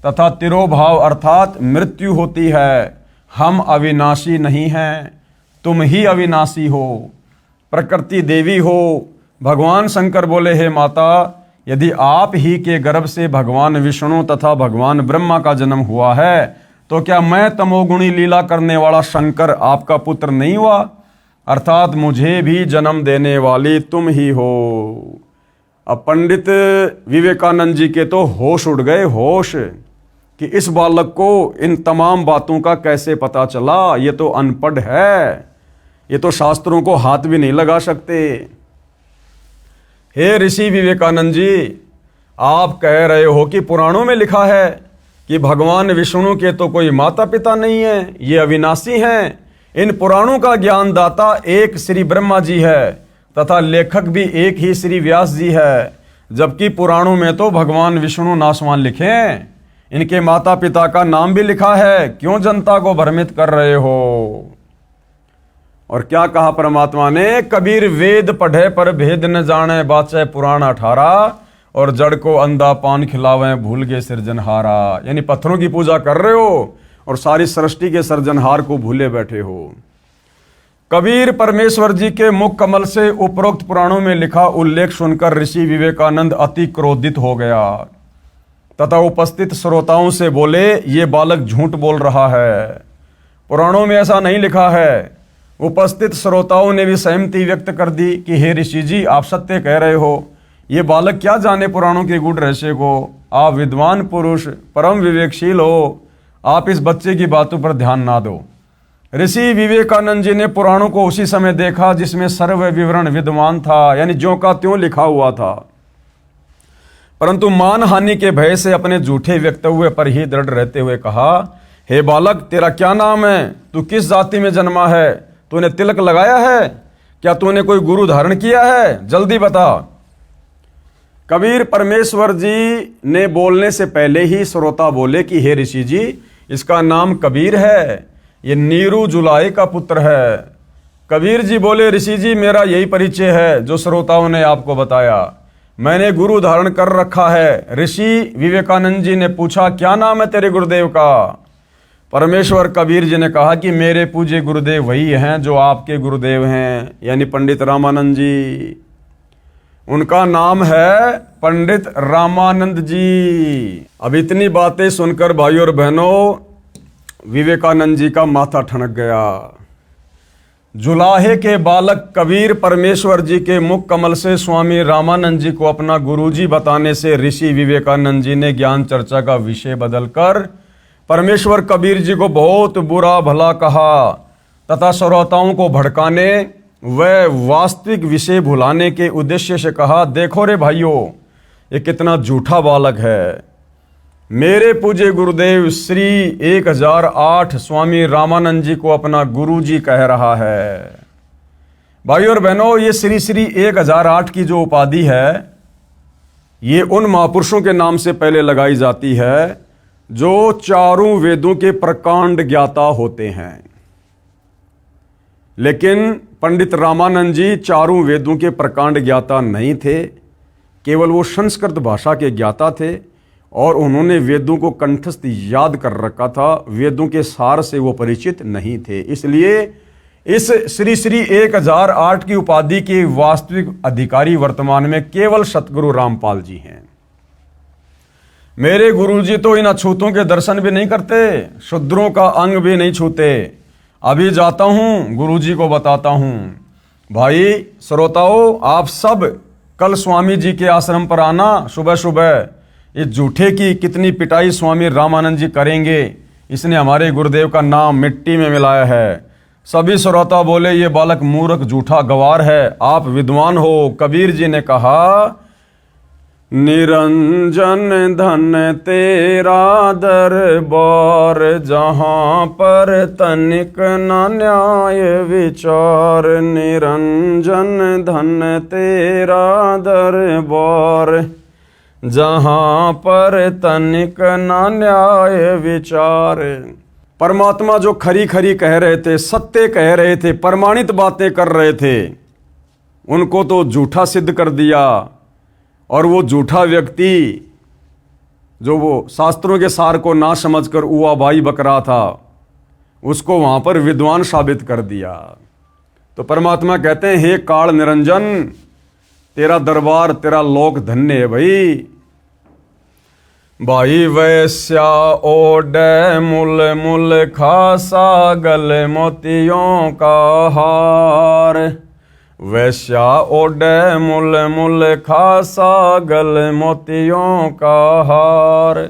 तथा तिरोभाव अर्थात मृत्यु होती है। हम अविनाशी नहीं हैं, तुम ही अविनाशी हो, प्रकृति देवी हो। भगवान शंकर बोले, हे माता, यदि आप ही के गर्भ से भगवान विष्णु तथा भगवान ब्रह्मा का जन्म हुआ है, तो क्या मैं तमोगुणी लीला करने वाला शंकर आपका पुत्र नहीं हुआ? अर्थात मुझे भी जन्म देने वाली तुम ही हो। अब पंडित विवेकानंद जी के तो होश उड़ गए, होश, कि इस बालक को इन तमाम बातों का कैसे पता चला। ये तो अनपढ़ है, ये तो शास्त्रों को हाथ भी नहीं लगा सकते। हे ऋषि विवेकानंद जी, आप कह रहे हो कि पुराणों में लिखा है कि भगवान विष्णु के तो कोई माता पिता नहीं है, ये अविनाशी हैं। इन पुराणों का ज्ञानदाता एक श्री ब्रह्मा जी है तथा लेखक भी एक ही श्री व्यास जी है, जबकि पुराणों में तो भगवान विष्णु नासवान लिखे हैं, इनके माता पिता का नाम भी लिखा है। क्यों जनता को भ्रमित कर रहे हो? और क्या कहा परमात्मा ने, कबीर वेद पढ़े पर भेद न जाने, बाचे पुराण 18, और जड़ को अंधा पान खिलावे भूल गए सृजनहारा। यानी पत्थरों की पूजा कर रहे हो और सारी सृष्टि के सृजनहार को भूले बैठे हो। कबीर परमेश्वर जी के मुख कमल से उपरोक्त पुराणों में लिखा उल्लेख सुनकर ऋषि विवेकानंद अति क्रोधित हो गया तथा उपस्थित श्रोताओं से बोले, ये बालक झूठ बोल रहा है, पुराणों में ऐसा नहीं लिखा है। उपस्थित श्रोताओं ने भी सहमति व्यक्त कर दी कि हे ऋषि जी, आप सत्य कह रहे हो, ये बालक क्या जाने पुराणों के गूढ़ रहस्य को। आप विद्वान पुरुष, परम विवेकशील हो, आप इस बच्चे की बातों पर ध्यान ना दो। ऋषि विवेकानंद जी ने पुराणों को उसी समय देखा जिसमें सर्व विवरण विद्वान था, यानी ज्यों का त्यों लिखा हुआ था, परंतु मानहानि के भय से अपने झूठे वक्तव्य पर ही दृढ़ रहते हुए कहा, हे बालक, तेरा क्या नाम है? तू किस जाति में जन्मा है? तूने तिलक लगाया है? क्या तूने कोई गुरु धारण किया है? जल्दी बता। कबीर परमेश्वर जी ने बोलने से पहले ही श्रोता बोले कि हे ऋषि जी, इसका नाम कबीर है, ये नीरू जुलाई का पुत्र है। कबीर जी बोले, ऋषि जी, मेरा यही परिचय है जो श्रोताओं ने आपको बताया, मैंने गुरु धारण कर रखा है। ऋषि विवेकानंद जी ने पूछा, क्या नाम है तेरे गुरुदेव का? परमेश्वर कबीर जी ने कहा कि मेरे पूज्य गुरुदेव वही हैं जो आपके गुरुदेव हैं, यानी पंडित रामानंद जी। उनका नाम है पंडित रामानंद जी। अब इतनी बातें सुनकर भाइयों और बहनों, विवेकानंद जी का माथा ठनक गया। जुलाहे के बालक कबीर परमेश्वर जी के मुख कमल से स्वामी रामानंद जी को अपना गुरुजी बताने से ऋषि विवेकानंद जी ने ज्ञान चर्चा का विषय बदलकर परमेश्वर कबीर जी को बहुत बुरा भला कहा तथा श्रोताओं को भड़काने व वास्तविक विषय भुलाने के उद्देश्य से कहा, देखो रे भाइयों, ये कितना झूठा बालक है। मेरे पूज्य गुरुदेव श्री 1008 स्वामी रामानंद जी को अपना गुरु जी कह रहा है। भाई और बहनों, ये श्री श्री 1008 की जो उपाधि है, ये उन महापुरुषों के नाम से पहले लगाई जाती है जो चारों वेदों के प्रकांड ज्ञाता होते हैं। लेकिन पंडित रामानंद जी चारों वेदों के प्रकांड ज्ञाता नहीं थे, केवल वो संस्कृत भाषा के ज्ञाता थे और उन्होंने वेदों को कंठस्थ याद कर रखा था, वेदों के सार से वो परिचित नहीं थे। इसलिए इस श्री श्री 1008 की उपाधि के वास्तविक अधिकारी वर्तमान में केवल सतगुरु रामपाल जी हैं। मेरे गुरुजी तो इन अछूतों के दर्शन भी नहीं करते, शूद्रों का अंग भी नहीं छूते। अभी जाता हूं, गुरुजी को बताता हूं। भाई श्रोताओं, आप सब कल स्वामी जी के आश्रम पर आना सुबह सुबह। इस झूठे की कितनी पिटाई स्वामी रामानंद जी करेंगे, इसने हमारे गुरुदेव का नाम मिट्टी में मिलाया है। सभी श्रोता बोले ये बालक मूर्ख झूठा गवार है, आप विद्वान हो। कबीर जी ने कहा, निरंजन धन तेरा दरबार, जहां पर तनिक न न्याय विचार। निरंजन धन तेरा दरबार, जहां पर तनिक न न्याय विचार। परमात्मा जो खरी खरी कह रहे थे, सत्य कह रहे थे, प्रमाणित बातें कर रहे थे, उनको तो झूठा सिद्ध कर दिया। और वो झूठा व्यक्ति जो वो शास्त्रों के सार को ना समझकर उआ बाई बक रहा था, उसको वहां पर विद्वान साबित कर दिया। तो परमात्मा कहते हैं, हे काल निरंजन, तेरा दरबार, तेरा लोक धन्य है। भाई वैश्या ओडे मुल मुल खासा, गल मोतियों का हार। वैश्या ओडे मुल मुल खासा, गल मोतियों का हार।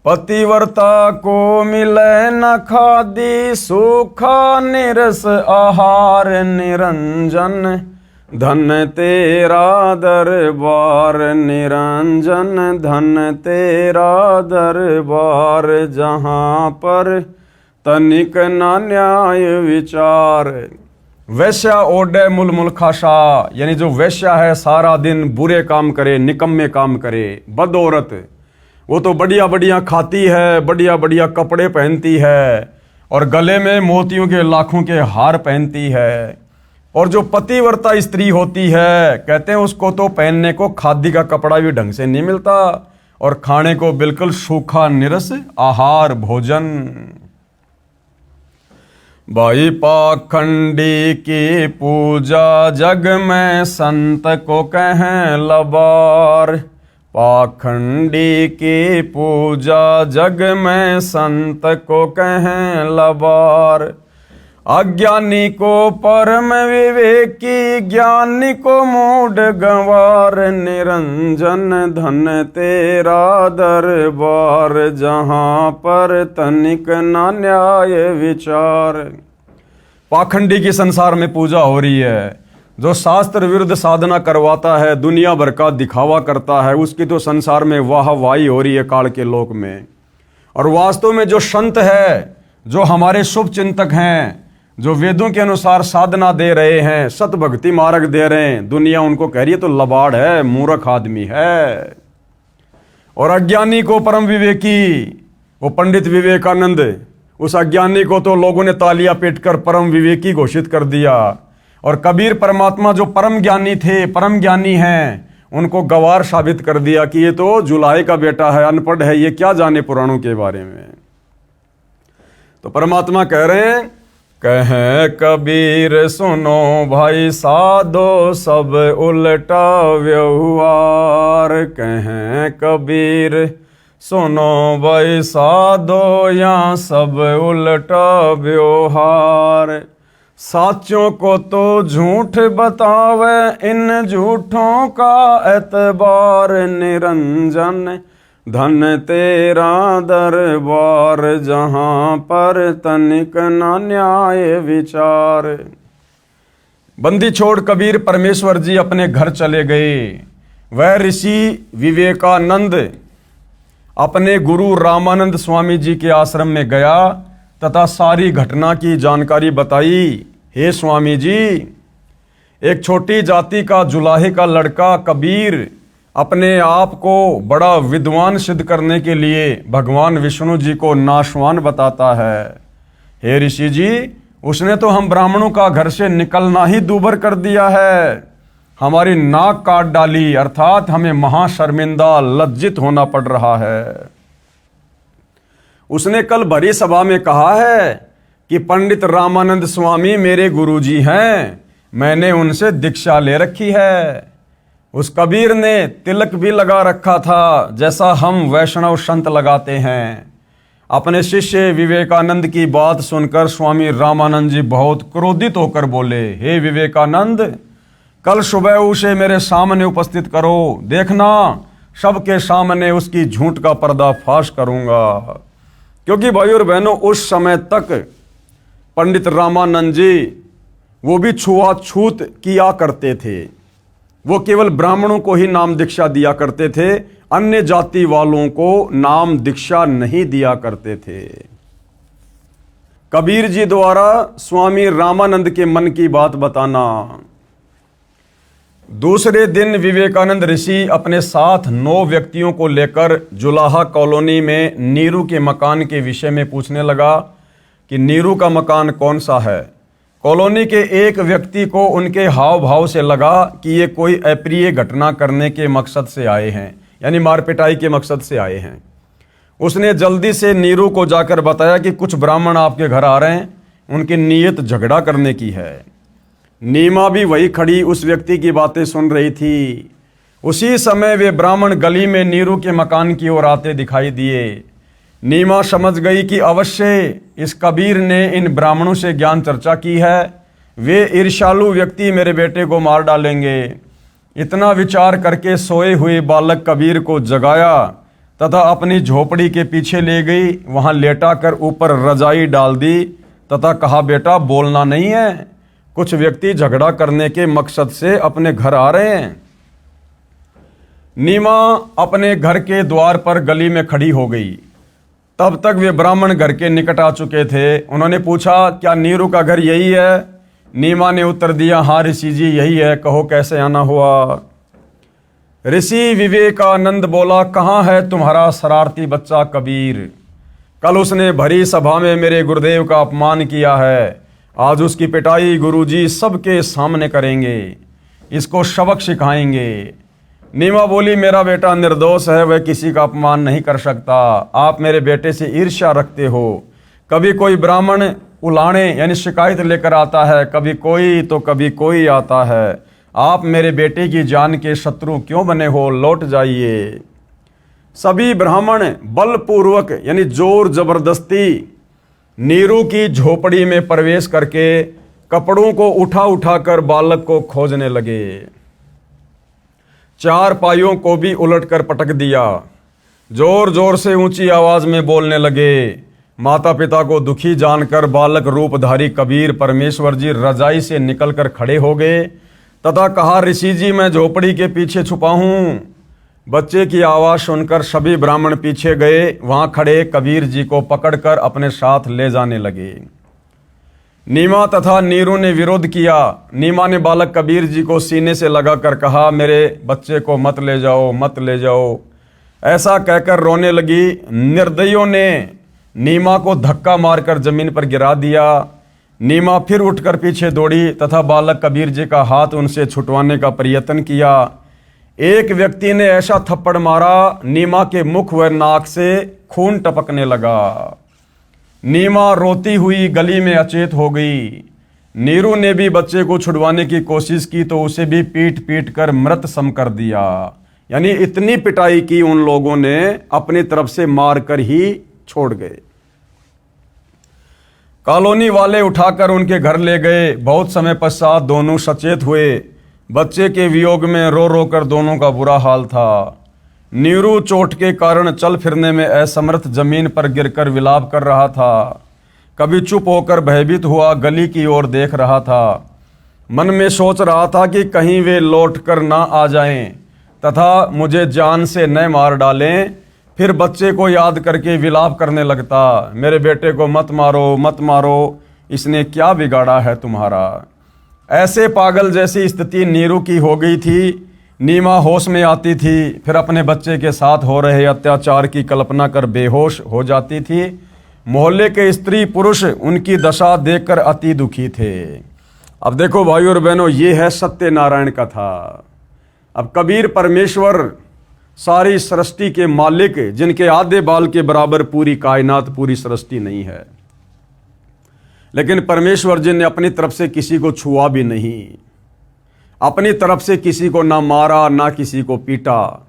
पतिव्रता को मिले न खादी, सूखा निरस आहार। निरंजन धन तेरा दरबार, निरंजन धन तेरा दरबार, जहां पर तनिक न न्याय विचार। वैश्या ओडे मुल मुल खासा, यानी जो वैश्या है सारा दिन बुरे काम करे, निकम्मे काम करे, बदौरत। वो तो बढ़िया बढ़िया खाती है, बढ़िया बढ़िया कपड़े पहनती है और गले में मोतियों के लाखों के हार पहनती है। और जो पतिव्रता स्त्री होती है, कहते हैं उसको तो पहनने को खादी का कपड़ा भी ढंग से नहीं मिलता और खाने को बिल्कुल सूखा निरस आहार भोजन। भाई पाखंडी की पूजा, जग में संत को कहें लबार। पाखंडी की पूजा, जग में संत को कहें लबार। अज्ञानी को परम विवेकी, ज्ञानी को मूढ़ गंवार। निरंजन धन तेरा दरबार, जहां पर तनिक न न्याय विचार। पाखंडी की संसार में पूजा हो रही है, जो शास्त्र विरुद्ध साधना करवाता है, दुनिया भर का दिखावा करता है, उसकी तो संसार में वाहवाही हो रही है काल के लोक में। और वास्तव में जो संत है, जो हमारे शुभ चिंतक हैं, जो वेदों के अनुसार साधना दे रहे हैं, सत भक्ति मार्ग दे रहे हैं, दुनिया उनको कह रही है तो लबाड़ है, मूर्ख आदमी है। और अज्ञानी को परम विवेकी, वो पंडित विवेकानंद, उस अज्ञानी को तो लोगों ने तालियां पीटकर परम विवेकी घोषित कर दिया। और कबीर परमात्मा जो परम ज्ञानी थे, परम ज्ञानी हैं, उनको गवार साबित कर दिया कि ये तो जुलाहे का बेटा है, अनपढ़ है, ये क्या जाने पुराणों के बारे में। तो परमात्मा कह रहे हैं, कहें कबीर सुनो भाई साधो, सब उल्टा व्यवहार। कहें कबीर सुनो भाई साधो, या सब उल्टा व्यवहार। साचों को तो झूठ बतावे, इन झूठों का एतबार। निरंजन धन तेरा दरबार, जहां पर तनिक न न्याय विचार। बंदी छोड़ कबीर परमेश्वर जी अपने घर चले गए। वह ऋषि विवेकानंद अपने गुरु रामानंद स्वामी जी के आश्रम में गया तथा सारी घटना की जानकारी बताई। हे स्वामी जी, एक छोटी जाति का जुलाहे का लड़का कबीर अपने आप को बड़ा विद्वान सिद्ध करने के लिए भगवान विष्णु जी को नाशवान बताता है। हे ऋषि जी, उसने तो हम ब्राह्मणों का घर से निकलना ही दूभर कर दिया है, हमारी नाक काट डाली, अर्थात हमें महाशर्मिंदा लज्जित होना पड़ रहा है। उसने कल भरी सभा में कहा है कि पंडित रामानंद स्वामी मेरे गुरुजी हैं, मैंने उनसे दीक्षा ले रखी है। उस कबीर ने तिलक भी लगा रखा था, जैसा हम वैष्णव संत लगाते हैं। अपने शिष्य विवेकानंद की बात सुनकर स्वामी रामानंद जी बहुत क्रोधित होकर बोले, हे विवेकानंद, कल सुबह उसे मेरे सामने उपस्थित करो, देखना सबके सामने उसकी झूठ का पर्दाफाश करूंगा। क्योंकि भाई और बहनों, उस समय तक पंडित रामानंद जी वो भी छुआछूत किया करते थे। वो केवल ब्राह्मणों को ही नाम दीक्षा दिया करते थे, अन्य जाति वालों को नाम दीक्षा नहीं दिया करते थे। कबीर जी द्वारा स्वामी रामानंद के मन की बात बताना। दूसरे दिन विवेकानंद ऋषि अपने साथ 9 व्यक्तियों को लेकर जुलाहा कॉलोनी में नीरू के मकान के विषय में पूछने लगा कि नीरू का मकान कौन सा है। कॉलोनी के एक व्यक्ति को उनके हाव भाव से लगा कि ये कोई अप्रिय घटना करने के मकसद से आए हैं, यानी मारपिटाई के मकसद से आए हैं। उसने जल्दी से नीरू को जाकर बताया कि कुछ ब्राह्मण आपके घर आ रहे हैं, उनकी नीयत झगड़ा करने की है। नीमा भी वही खड़ी उस व्यक्ति की बातें सुन रही थी। उसी समय वे ब्राह्मण गली में नीरू के मकान की ओर आते दिखाई दिए। नीमा समझ गई कि अवश्य इस कबीर ने इन ब्राह्मणों से ज्ञान चर्चा की है, वे ईर्ष्यालु व्यक्ति मेरे बेटे को मार डालेंगे। इतना विचार करके सोए हुए बालक कबीर को जगाया तथा अपनी झोपड़ी के पीछे ले गई, वहां लेटा कर ऊपर रजाई डाल दी तथा कहा, बेटा बोलना नहीं है, कुछ व्यक्ति झगड़ा करने के मकसद से अपने घर आ रहे हैं। नीमा अपने घर के द्वार पर गली में खड़ी हो गई। तब तक वे ब्राह्मण घर के निकट आ चुके थे। उन्होंने पूछा, क्या नीरू का घर यही है? नीमा ने उत्तर दिया, हाँ ऋषि जी यही है, कहो कैसे आना हुआ। ऋषि विवेकानंद बोला, कहाँ है तुम्हारा शरारती बच्चा कबीर? कल उसने भरी सभा में मेरे गुरुदेव का अपमान किया है, आज उसकी पिटाई गुरुजी सबके सामने करेंगे, इसको सबक सिखाएंगे। नीमा बोली, मेरा बेटा निर्दोष है, वह किसी का अपमान नहीं कर सकता। आप मेरे बेटे से ईर्ष्या रखते हो। कभी कोई ब्राह्मण उलाने यानी शिकायत लेकर आता है, कभी कोई तो कभी कोई आता है। आप मेरे बेटे की जान के शत्रु क्यों बने हो? लौट जाइए। सभी ब्राह्मण बलपूर्वक यानी जोर जबरदस्ती नीरू की झोपड़ी में प्रवेश करके कपड़ों को उठा उठाकर बालक को खोजने लगे। 4 पाइयों को भी उलटकर पटक दिया। जोर जोर से ऊंची आवाज में बोलने लगे। माता पिता को दुखी जानकर बालक रूपधारी कबीर परमेश्वर जी रजाई से निकलकर खड़े हो गए तथा कहा, ऋषि जी मैं झोपड़ी के पीछे छुपा हूं। बच्चे की आवाज सुनकर सभी ब्राह्मण पीछे गए। वहां खड़े कबीर जी को पकड़कर अपने साथ ले जाने लगे। नीमा तथा नीरू ने विरोध किया। नीमा ने बालक कबीर जी को सीने से लगाकर कहा, मेरे बच्चे को मत ले जाओ, मत ले जाओ। ऐसा कहकर रोने लगी। निर्दयियों ने नीमा को धक्का मारकर जमीन पर गिरा दिया। नीमा फिर उठकर पीछे दौड़ी तथा बालक कबीर जी का हाथ उनसे छुटवाने का प्रयत्न किया। एक व्यक्ति ने ऐसा थप्पड़ मारा, नीमा के मुख व नाक से खून टपकने लगा। नीमा रोती हुई गली में अचेत हो गई। नीरू ने भी बच्चे को छुड़वाने की कोशिश की तो उसे भी पीट पीट कर मृत सम कर दिया। यानी इतनी पिटाई की उन लोगों ने, अपनी तरफ से मार कर ही छोड़ गए। कॉलोनी वाले उठाकर उनके घर ले गए। बहुत समय पश्चात दोनों सचेत हुए। बच्चे के वियोग में रो रो कर दोनों का बुरा हाल था। नीरू चोट के कारण चल फिरने में असमर्थ जमीन पर गिरकर विलाप कर रहा था। कभी चुप होकर भयभीत हुआ गली की ओर देख रहा था। मन में सोच रहा था कि कहीं वे लौट कर ना आ जाएं तथा मुझे जान से न मार डालें। फिर बच्चे को याद करके विलाप करने लगता, मेरे बेटे को मत मारो, मत मारो, इसने क्या बिगाड़ा है तुम्हारा। ऐसे पागल जैसी स्थिति नीरू की हो गई थी। नीमा होश में आती थी, फिर अपने बच्चे के साथ हो रहे अत्याचार की कल्पना कर बेहोश हो जाती थी। मोहल्ले के स्त्री पुरुष उनकी दशा देखकर अति दुखी थे। अब देखो भाई और बहनों, ये है सत्यनारायण कथा। अब कबीर परमेश्वर सारी सृष्टि के मालिक, जिनके आधे बाल के बराबर पूरी कायनात, पूरी सृष्टि नहीं है, लेकिन परमेश्वर जी ने अपनी तरफ से किसी को छुआ भी नहीं, अपनी तरफ से किसी को ना मारा ना किसी को पीटा।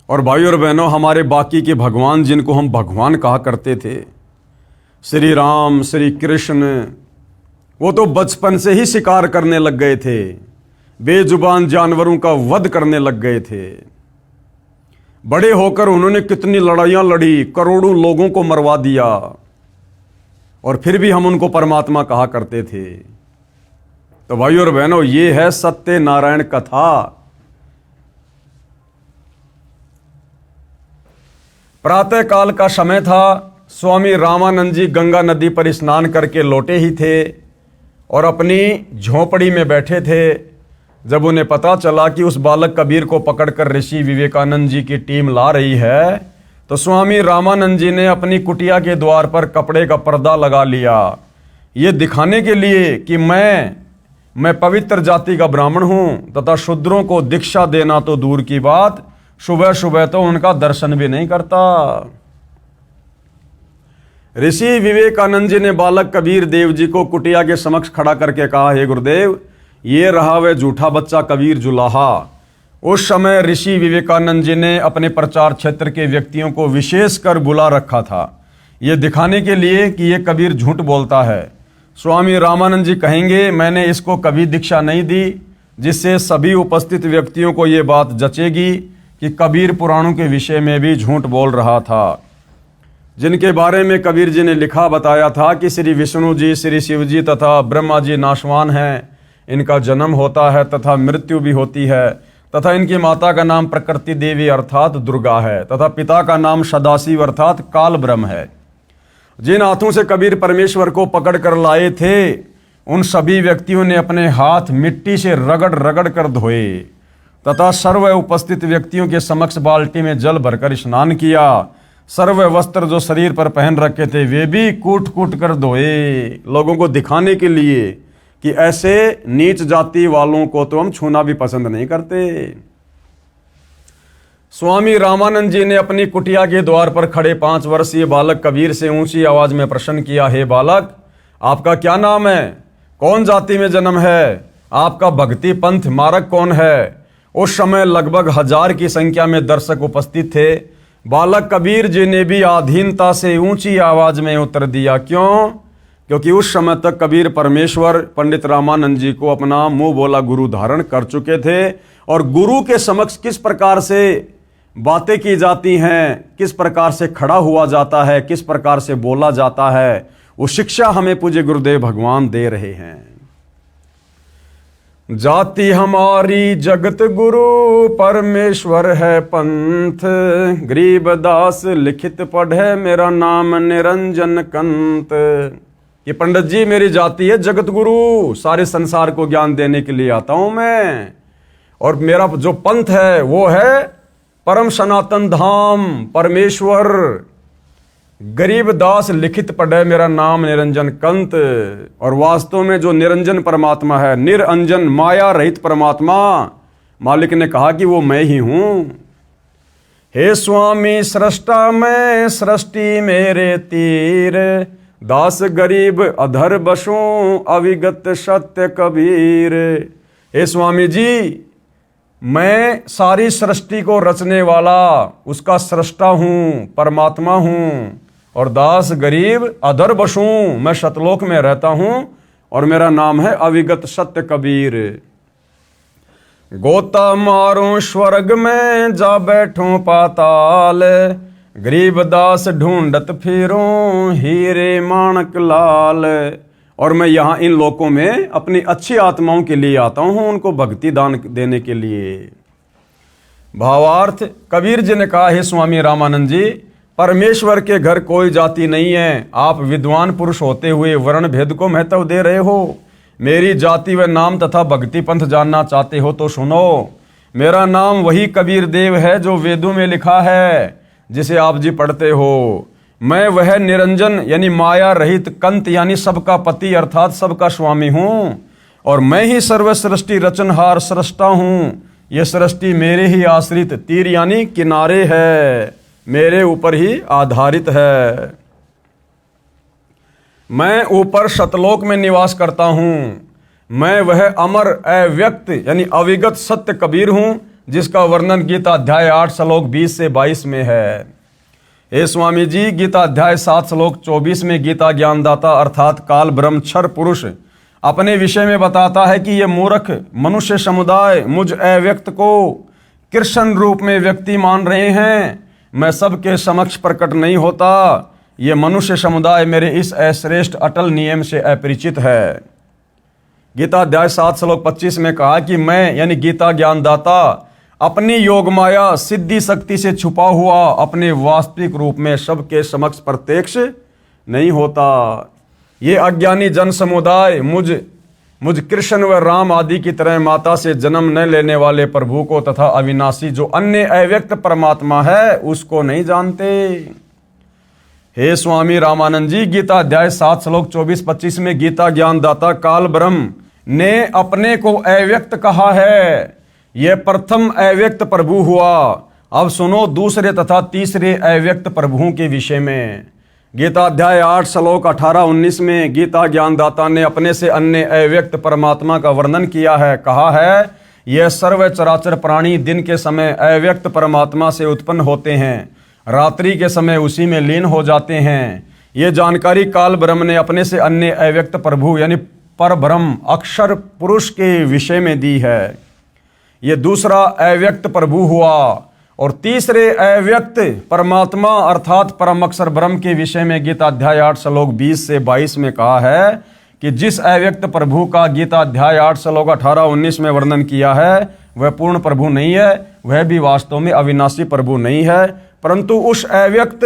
और भाई और बहनों, हमारे बाकी के भगवान, जिनको हम भगवान कहा करते थे, श्री राम, श्री कृष्ण, वो तो बचपन से ही शिकार करने लग गए थे, बेजुबान जानवरों का वध करने लग गए थे। बड़े होकर उन्होंने कितनी लड़ाइयां लड़ी, करोड़ों लोगों को मरवा दिया, और फिर भी हम उनको परमात्मा कहा करते थे। तो भाई और बहनों, ये है सत्यनारायण कथा। प्रातः काल का समय था। स्वामी रामानंद जी गंगा नदी पर स्नान करके लौटे ही थे और अपनी झोपड़ी में बैठे थे। जब उन्हें पता चला कि उस बालक कबीर को पकड़कर ऋषि विवेकानंद जी की टीम ला रही है, तो स्वामी रामानंद जी ने अपनी कुटिया के द्वार पर कपड़े का पर्दा लगा लिया, ये दिखाने के लिए कि मैं पवित्र जाति का ब्राह्मण हूं तथा शूद्रों को दीक्षा देना तो दूर की बात, सुबह सुबह तो उनका दर्शन भी नहीं करता। ऋषि विवेकानंद जी ने बालक कबीर देव जी को कुटिया के समक्ष खड़ा करके कहा, हे गुरुदेव, ये रहा वह झूठा बच्चा कबीर जुलाहा। उस समय ऋषि विवेकानंद जी ने अपने प्रचार क्षेत्र के व्यक्तियों को विशेष कर बुला रखा था, ये दिखाने के लिए कि ये कबीर झूठ बोलता है। स्वामी रामानंद जी कहेंगे, मैंने इसको कभी दीक्षा नहीं दी, जिससे सभी उपस्थित व्यक्तियों को ये बात जचेगी कि कबीर पुराणों के विषय में भी झूठ बोल रहा था, जिनके बारे में कबीर जी ने लिखा बताया था कि श्री विष्णु जी, श्री शिव जी तथा ब्रह्मा जी नाशवान हैं, इनका जन्म होता है तथा मृत्यु भी होती है, तथा इनकी माता का नाम प्रकृति देवी अर्थात दुर्गा है, तथा पिता का नाम सदाशिव अर्थात काल ब्रह्म है। जिन हाथों से कबीर परमेश्वर को पकड़ कर लाए थे, उन सभी व्यक्तियों ने अपने हाथ मिट्टी से रगड़ रगड़ कर धोए तथा सर्व उपस्थित व्यक्तियों के समक्ष बाल्टी में जल भरकर स्नान किया। सर्व वस्त्र जो शरीर पर पहन रखे थे वे भी कूट कूट कर धोए, लोगों को दिखाने के लिए कि ऐसे नीच जाति वालों को तो हम छूना भी पसंद नहीं करते। स्वामी रामानंद जी ने अपनी कुटिया के द्वार पर खड़े 5 वर्षीय बालक कबीर से ऊंची आवाज में प्रश्न किया, हे बालक, आपका क्या नाम है? कौन जाति में जन्म है? आपका भक्ति पंथ मार्ग कौन है? उस समय लगभग 1000 की संख्या में दर्शक उपस्थित थे। बालक कबीर जी ने भी आधीनता से ऊंची आवाज में उत्तर दिया। क्यों? क्योंकि उस समय तक कबीर परमेश्वर पंडित रामानंद जी को अपना मुंह बोला गुरु धारण कर चुके थे, और गुरु के समक्ष किस प्रकार से बातें की जाती हैं, किस प्रकार से खड़ा हुआ जाता है, किस प्रकार से बोला जाता है, वो शिक्षा हमें पूज्य गुरुदेव भगवान दे रहे हैं। जाति हमारी जगत गुरु परमेश्वर है पंथ, गरीबदास लिखित पढ़े मेरा नाम निरंजन कंत। ये पंडित जी, मेरी जाति है जगत गुरु, सारे संसार को ज्ञान देने के लिए आता हूं मैं, और मेरा जो पंथ है वो है परम सनातन धाम परमेश्वर। गरीब दास लिखित पढ़े मेरा नाम निरंजन कंत। और वास्तव में जो निरंजन परमात्मा है, निरंजन माया रहित परमात्मा, मालिक ने कहा कि वो मैं ही हूं। हे स्वामी सृष्टा मैं, सृष्टि मेरे तीर, दास गरीब अधर बसों, अविगत सत्य कबीर। हे स्वामी जी, मैं सारी सृष्टि को रचने वाला उसका सृष्टा हूं, परमात्मा हूं, और दास गरीब अधर बसूं, मैं सतलोक में रहता हूं, और मेरा नाम है अविगत सत्य कबीर। गोता मारूं स्वर्ग में, जा बैठूं पाताल, गरीब दास ढूंढत फिरूं, हीरे माणक लाल। और मैं यहाँ इन लोकों में अपनी अच्छी आत्माओं के लिए आता हूँ, उनको भक्ति दान देने के लिए। भावार्थ, कबीर जी ने कहा, हे स्वामी रामानंद जी, परमेश्वर के घर कोई जाति नहीं है। आप विद्वान पुरुष होते हुए वर्ण भेद को महत्व दे रहे हो। मेरी जाति व नाम तथा भक्ति पंथ जानना चाहते हो तो सुनो। मेरा नाम वही कबीर देव है जो वेदों में लिखा है, जिसे आप जी पढ़ते हो। मैं वह निरंजन यानी माया रहित कंत यानी सबका पति अर्थात सबका स्वामी हूँ, और मैं ही सर्व सृष्टि रचनहार सृष्टा हूँ। ये सृष्टि मेरे ही आश्रित तीर यानी किनारे है, मेरे ऊपर ही आधारित है। मैं ऊपर शतलोक में निवास करता हूँ। मैं वह अमर अव्यक्त यानी अविगत सत्य कबीर हूँ, जिसका वर्णन गीता अध्याय 8 श्लोक 20 से 22 में है। हे स्वामी जी, गीता अध्याय 7 श्लोक 24 में गीता ज्ञानदाता अर्थात काल ब्रह्म क्षर पुरुष अपने विषय में बताता है कि यह मूर्ख मनुष्य समुदाय मुझ अव्यक्त को कृष्ण रूप में व्यक्ति मान रहे हैं। मैं सबके समक्ष प्रकट नहीं होता। ये मनुष्य समुदाय मेरे इस अश्रेष्ठ अटल नियम से अपरिचित है। गीता अध्याय 7 श्लोक 25 में कहा कि मैं यानी गीता ज्ञानदाता अपनी योग माया सिद्धि शक्ति से छुपा हुआ अपने वास्तविक रूप में सबके समक्ष प्रत्यक्ष नहीं होता। ये अज्ञानी जन समुदाय मुझ कृष्ण व राम आदि की तरह माता से जन्म न लेने वाले प्रभु को तथा अविनाशी जो अन्य अव्यक्त परमात्मा है उसको नहीं जानते। हे स्वामी रामानंद जी, गीता अध्याय 7 श्लोक 24-25 में गीता ज्ञानदाता काल ब्रह्म ने अपने को अव्यक्त कहा है। यह प्रथम अव्यक्त प्रभु हुआ। अब सुनो दूसरे तथा तीसरे अव्यक्त प्रभुओं के विषय में। गीता अध्याय 8 श्लोक 18-19 में गीता ज्ञानदाता ने अपने से अन्य अव्यक्त परमात्मा का वर्णन किया है। कहा है, यह सर्व चराचर प्राणी दिन के समय अव्यक्त परमात्मा से उत्पन्न होते हैं, रात्रि के समय उसी में लीन हो जाते हैं। ये जानकारी काल ब्रह्म ने अपने से अन्य अव्यक्त प्रभु यानी पर ब्रह्म अक्षर पुरुष के विषय में दी है। ये दूसरा अव्यक्त प्रभु हुआ। और तीसरे अव्यक्त परमात्मा अर्थात परम अक्षर ब्रह्म के विषय में गीता अध्याय 8 श्लोक 20 से 22 में कहा है कि जिस अव्यक्त प्रभु का गीता अध्याय 8 श्लोक 18-19 में वर्णन किया है वह पूर्ण प्रभु नहीं है, वह भी वास्तव में अविनाशी प्रभु नहीं है, परंतु उस अव्यक्त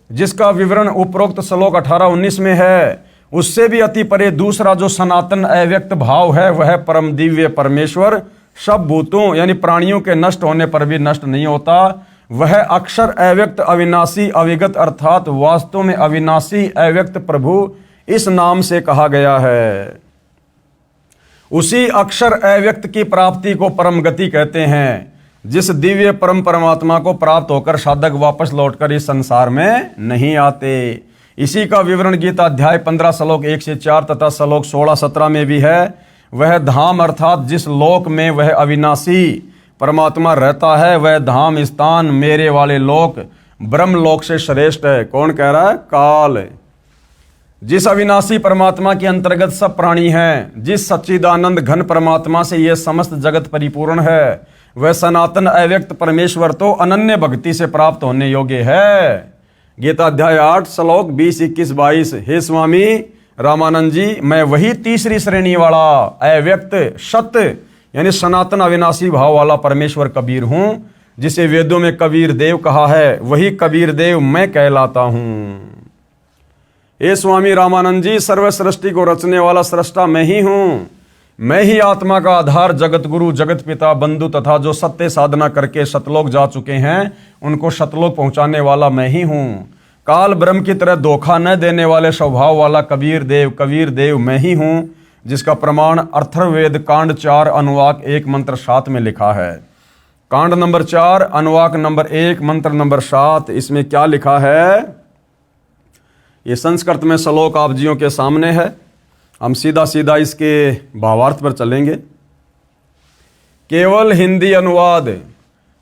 जिसका विवरण उपरोक्त श्लोक 18-19 में है उससे भी अति परे दूसरा जो सनातन अव्यक्त भाव है वह परम दिव्य परमेश्वर सब भूतों यानी प्राणियों के नष्ट होने पर भी नष्ट नहीं होता। वह अक्षर अव्यक्त अविनाशी अविगत अर्थात वास्तव में अविनाशी अव्यक्त प्रभु इस नाम से कहा गया है। उसी अक्षर अव्यक्त की प्राप्ति को परम गति कहते हैं। जिस दिव्य परम परमात्मा को प्राप्त होकर साधक वापस लौटकर इस संसार में नहीं आते। इसी का विवरण गीता अध्याय 15 श्लोक 1 से 4 तथा श्लोक 16-17 में भी है। वह धाम अर्थात जिस लोक में वह अविनाशी परमात्मा रहता है वह धाम स्थान मेरे वाले लोक ब्रह्म लोक से श्रेष्ठ है। कौन कह रहा है? काल। जिस अविनाशी परमात्मा के अंतर्गत सब प्राणी हैं, जिस सच्चिदानंद घन परमात्मा से यह समस्त जगत परिपूर्ण है, वह सनातन अव्यक्त परमेश्वर तो अनन्य भक्ति से प्राप्त होने योग्य है। गीता अध्याय 8 श्लोक 20, 21, 22। हे स्वामी रामानंद जी, मैं वही तीसरी श्रेणी वाला अव्यक्त सत्य यानी सनातन अविनाशी भाव वाला परमेश्वर कबीर हूं, जिसे वेदों में कबीर देव कहा है। वही कबीर देव मैं कहलाता हूं। हे स्वामी रामानंद जी, सर्व सृष्टि को रचने वाला सृष्टा मैं ही हूं। मैं ही आत्मा का आधार जगत गुरु जगत पिता बंधु तथा जो सत्य साधना करके सतलोक जा चुके हैं उनको सतलोक पहुंचाने वाला मैं ही हूं। काल ब्रह्म की तरह धोखा न देने वाले स्वभाव वाला कबीर देव मैं ही हूं, जिसका प्रमाण अथर्ववेद कांड 4 अनुवाक 1 मंत्र 7 में लिखा है। कांड नंबर 4 अनुवाक नंबर 1 मंत्र नंबर 7। इसमें क्या लिखा है? ये संस्कृत में श्लोक आप जियों के सामने है। हम सीधा इसके भावार्थ पर चलेंगे। केवल हिंदी अनुवाद।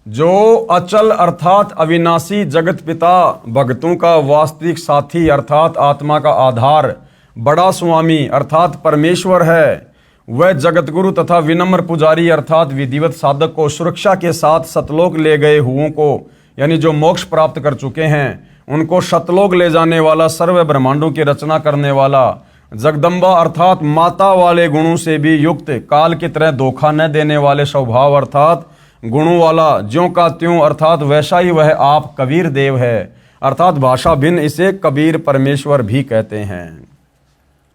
जो अचल अर्थात अविनाशी जगत पिता भक्तों का वास्तविक साथी अर्थात आत्मा का आधार बड़ा स्वामी अर्थात परमेश्वर है, वह जगत गुरु तथा विनम्र पुजारी अर्थात विधिवत साधक को सुरक्षा के साथ सतलोक ले गए हुओं को यानी जो मोक्ष प्राप्त कर चुके हैं उनको सतलोक ले जाने वाला सर्व ब्रह्मांडों की रचना करने वाला जगदम्बा अर्थात माता वाले गुणों से भी युक्त काल की तरह धोखा न देने वाले स्वभाव अर्थात गुणों वाला ज्यों का त्यों अर्थात वैसा ही वह आप कबीर देव है। अर्थात भाषा भिन्न इसे कबीर परमेश्वर भी कहते हैं।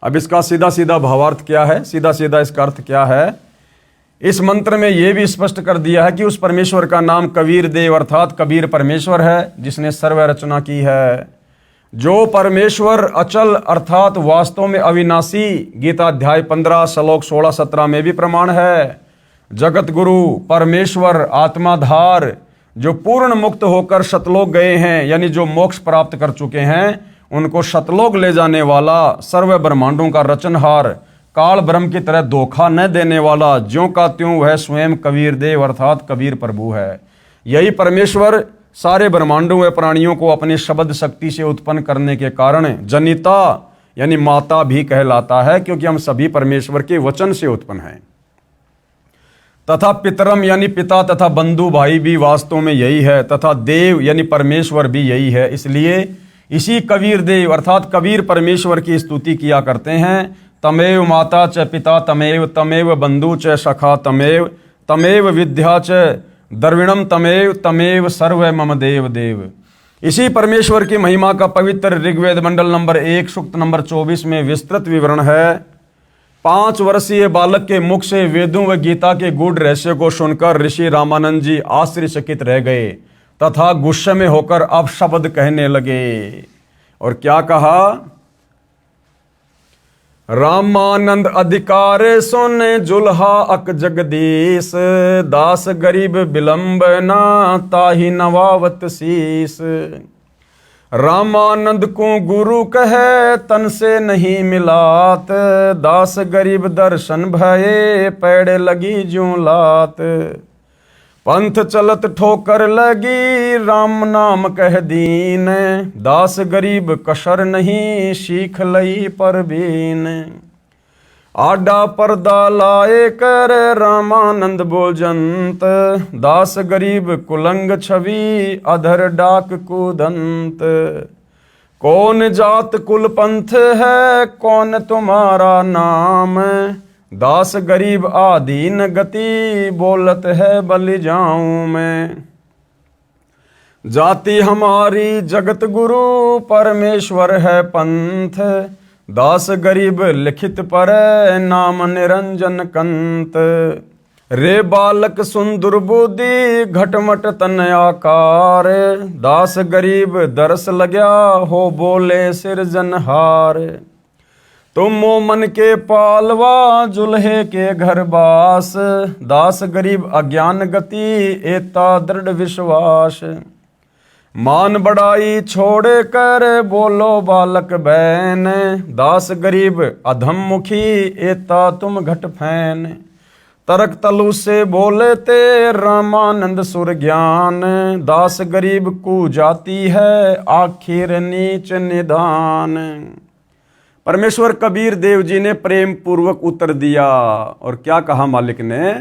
अब इसका सीधा सीधा भावार्थ क्या है, सीधा सीधा इसका अर्थ क्या है? इस मंत्र में यह भी स्पष्ट कर दिया है कि उस परमेश्वर का नाम कबीर देव अर्थात कबीर परमेश्वर है, जिसने सर्व रचना की है। जो परमेश्वर अचल अर्थात वास्तव में अविनाशी, गीता अध्याय 15 श्लोक 16-17 में भी प्रमाण है। जगत गुरु परमेश्वर आत्माधार, जो पूर्ण मुक्त होकर शतलोक गए हैं, यानी जो मोक्ष प्राप्त कर चुके हैं, उनको शतलोक ले जाने वाला, सर्व ब्रह्मांडों का रचनहार, काल ब्रह्म की तरह धोखा न देने वाला, ज्यों का त्यों वह स्वयं कबीर देव अर्थात कबीर प्रभु है। यही परमेश्वर सारे ब्रह्मांडों व प्राणियों को अपने शब्द शक्ति से उत्पन्न करने के कारण जनिता यानी माता भी कहलाता है, क्योंकि हम सभी परमेश्वर के वचन से उत्पन्न हैं। तथा पितरम यानी पिता तथा बंधु भाई भी वास्तव में यही है, तथा देव यानी परमेश्वर भी यही है। इसलिए इसी कबीर देव अर्थात कबीर परमेश्वर की स्तुति किया करते हैं। तमेव माता च पिता तमेव, तमेव बंधु च सखा तमेव, तमेव विद्या च द्रविणम तमेव, तमेव सर्व मम देव देव। इसी परमेश्वर की महिमा का पवित्र ऋग्वेद मंडल नंबर 1 सूक्त नंबर 24 में विस्तृत विवरण है। 5 वर्षीय बालक के मुख से वेदों व गीता के गूढ़ रहस्य को सुनकर ऋषि रामानंद जी आश्चर्यचकित रह गए तथा गुस्से में होकर अपशब्द कहने लगे। और क्या कहा? रामानंद अधिकार सुन जुल्हा अक जगदीश, दास गरीब विलंब ना ताहि नवावत शीस। रामानंद को गुरु कहे तन से नहीं मिलात, दास गरीब दर्शन भये पैड़ लगी ज्यों लात। पंथ चलत ठोकर लगी राम नाम कह दीन, दास गरीब कसर नहीं सीख लई परबीन। आडा पर्दा लाए कर रामानंद बोजंत, दास गरीब कुलंग छवि अधर डाक कुदंत। कौन जात कुल पंथ है कौन तुम्हारा नाम, दास गरीब आदीन गति बोलत है बलि जाऊं मैं। जाति हमारी जगत गुरु परमेश्वर है पंथ, दास गरीब लिखित पर नाम निरंजन कंत। रे बालक सुंदर बुद्धि घटमट तन आकार, दास गरीब दरस लग्या हो बोले सिरजनहार। तुम मोमन के पालवा जुल्हे के घर बास, दास गरीब अज्ञान गति एता दृढ़ विश्वास। मान बड़ाई छोड़ कर बोलो बालक बैन, दास गरीब अधम मुखी एता तुम घट फैन। तरक तलु से बोले ते रामानंद सुर ज्ञान, दास गरीब को जाती है आखिर नीच निदान। परमेश्वर कबीर देव जी ने प्रेम पूर्वक उत्तर दिया और क्या कहा मालिक ने?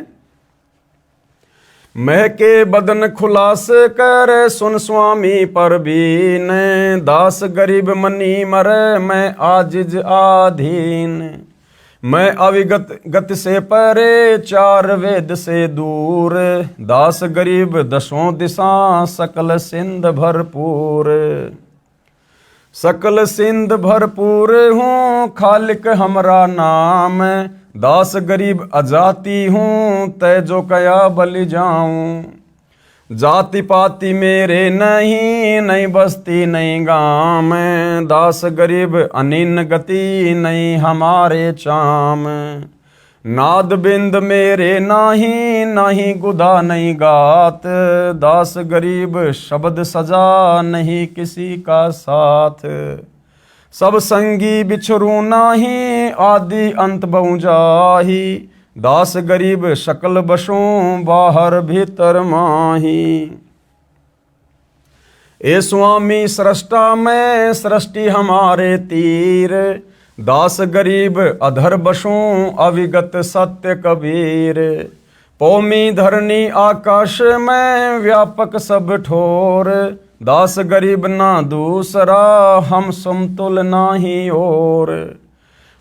महके बदन खुलास कर सुन स्वामी परबीन, दास गरीब मनी मरे मैं आजिज आधीन। मैं अविगत गति से परे चार वेद से दूर, दास गरीब दसों दिशा सकल सिंध भरपूर। सकल सिंध भरपूर हूँ खालिक हमरा नाम, दास गरीब अजाति हूँ तय जो कया बलि जाऊं। जाति पाति मेरे नहीं नहीं बस्ती नहीं गाम, दास गरीब अनिन गति नहीं हमारे चाम। नाद बिंद मेरे नाही नाही गुदा नहीं गात, दास गरीब शब्द सजा नहीं किसी का साथ। सब संगी बिछरू नाही आदि अंत बहु जाही, दास गरीब शकल बसों बाहर भीतर माही। ए स्वामी सृष्टा में सृष्टि हमारे तीर, दास गरीब अधर बसों अविगत सत्य कबीर। पौमी धरनी आकाश में व्यापक सब ठोर, दास गरीब ना दूसरा हम समतुल नाही और।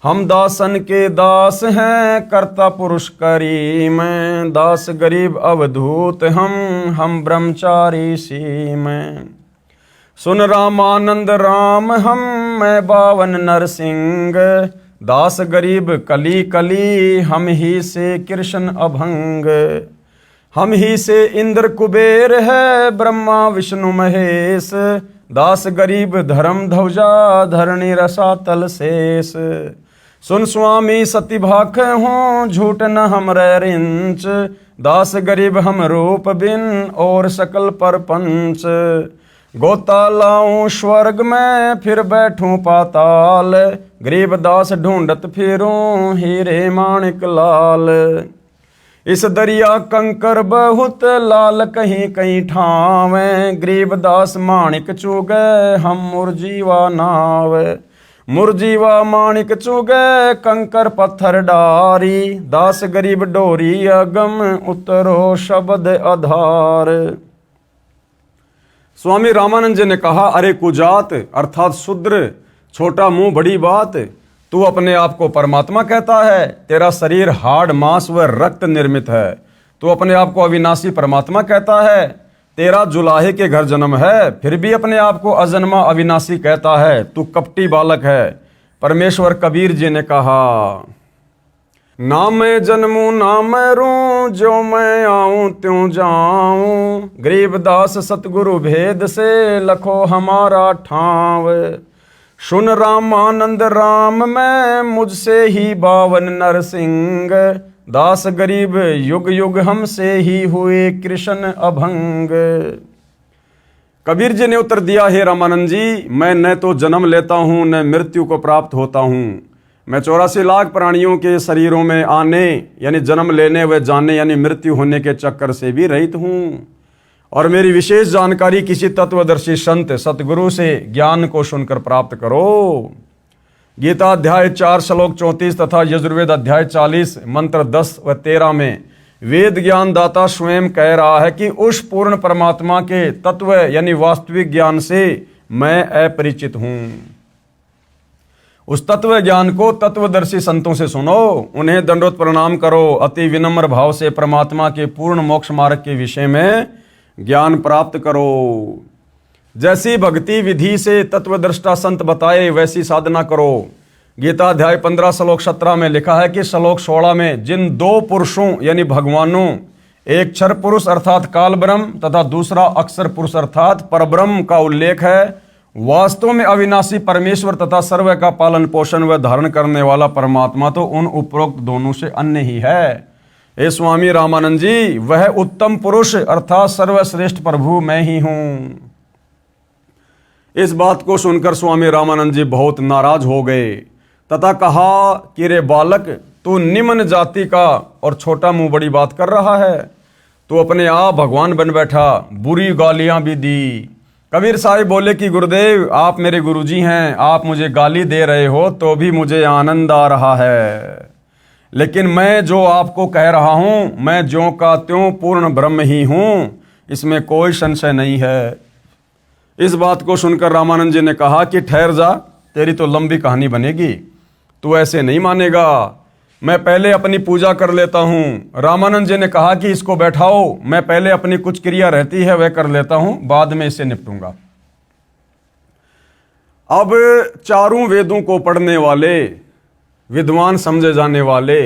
हम दासन के दास हैं कर्ता पुरुष करीम, दास गरीब अवधूत हम ब्रह्मचारी सीम। सुन रामानंद राम हम मैं बावन नरसिंह, दास गरीब कली कली, हम ही से कृष्ण अभंग। हम ही से इंद्र कुबेर है, ब्रह्मा विष्णु महेश, दास गरीब धर्म ध्वजा, धरणी रसा तल शेष। सुन स्वामी सती भाख हों, झूठ न हमरे रिंच, दास गरीब हम रूप बिन, और सकल पर पंच। गोता लाऊं स्वर्ग में, फिर बैठूं पाताल, गरीब दास ढूंढत फिरूं, हीरे माणिक लाल। इस दरिया कंकर बहुत, लाल कहीं कहीं ठावे, गरीब दास माणिक चुगे, हम मुरजीवा नाव। मुरजीवा माणिक चुगे, कंकर पत्थर डारी, दास गरीब डोरी अगम, उतरो शब्द आधार। स्वामी रामानंद जी ने कहा, अरे कुजात अर्थात शूद्र, छोटा मुंह बड़ी बात, तू अपने आप को परमात्मा कहता है, तेरा शरीर हाड़ मांस व रक्त निर्मित है। तू अपने आप को अविनाशी परमात्मा कहता है, तेरा जुलाहे के घर जन्म है, फिर भी अपने आप को अजन्मा अविनाशी कहता है, तू कपटी बालक है। परमेश्वर कबीर जी ने कहा, ना मैं जन्मूं ना मैं रू, जो मैं आऊं त्यों जाऊं, गरीब दास सतगुरु भेद से, लखो हमारा ठाव। सुन रामानंद राम में, मुझसे ही बावन नरसिंह, दास गरीब युग युग हमसे ही हुए कृष्ण अभंग। कबीर जी ने उत्तर दिया, हे रामानंद जी, मैं न तो जन्म लेता हूं न मृत्यु को प्राप्त होता हूं। मैं 84 लाख प्राणियों के शरीरों में आने यानी जन्म लेने व जाने यानी मृत्यु होने के चक्कर से भी रहित हूं, और मेरी विशेष जानकारी किसी तत्वदर्शी संत सतगुरु से ज्ञान को सुनकर प्राप्त करो। गीता अध्याय 4 श्लोक 34 तथा यजुर्वेद अध्याय 40 मंत्र 10 व 13 में वेद ज्ञान दाता स्वयं कह रहा है कि उस पूर्ण परमात्मा के तत्व यानी वास्तविक ज्ञान से मैं अपरिचित हूं। उस तत्व ज्ञान को तत्वदर्शी संतों से सुनो, उन्हें दंडोत प्रणाम करो, अति विनम्र भाव से परमात्मा के पूर्ण मोक्ष मार्ग के विषय में ज्ञान प्राप्त करो। जैसी भक्ति विधि से तत्वदृष्टा संत बताए वैसी साधना करो। गीता अध्याय 15 श्लोक 17 में लिखा है कि श्लोक 16 में जिन दो पुरुषों यानी भगवानों, एक क्षर पुरुष अर्थात काल ब्रह्म तथा दूसरा अक्षर पुरुष अर्थात परब्रह्म का उल्लेख है, वास्तव में अविनाशी परमेश्वर तथा सर्व का पालन पोषण व धारण करने वाला परमात्मा तो उन उपरोक्त दोनों से अन्य ही है। हे स्वामी रामानंद जी, वह उत्तम पुरुष अर्थात सर्वश्रेष्ठ प्रभु मैं ही हूं। इस बात को सुनकर स्वामी रामानंद जी बहुत नाराज हो गए तथा कहा कि रे बालक, तू निम्न जाति का और छोटा मुंह बड़ी बात कर रहा है। तू अपने आप भगवान बन बैठा, बुरी गालियां भी दी। कबीर साहिब बोले कि गुरुदेव, आप मेरे गुरुजी हैं, आप मुझे गाली दे रहे हो तो भी मुझे आनंद आ रहा है, लेकिन मैं जो आपको कह रहा हूं, मैं ज्यों का त्यों पूर्ण ब्रह्म ही हूं, इसमें कोई संशय नहीं है। इस बात को सुनकर रामानंद जी ने कहा कि ठहर जा, तेरी तो लंबी कहानी बनेगी, तू ऐसे नहीं मानेगा, मैं पहले अपनी पूजा कर लेता हूं। रामानंद जी ने कहा कि इसको बैठाओ, मैं पहले अपनी कुछ क्रिया रहती है वह कर लेता हूं, बाद में इसे निपटूंगा। अब चारों वेदों को पढ़ने वाले विद्वान समझे जाने वाले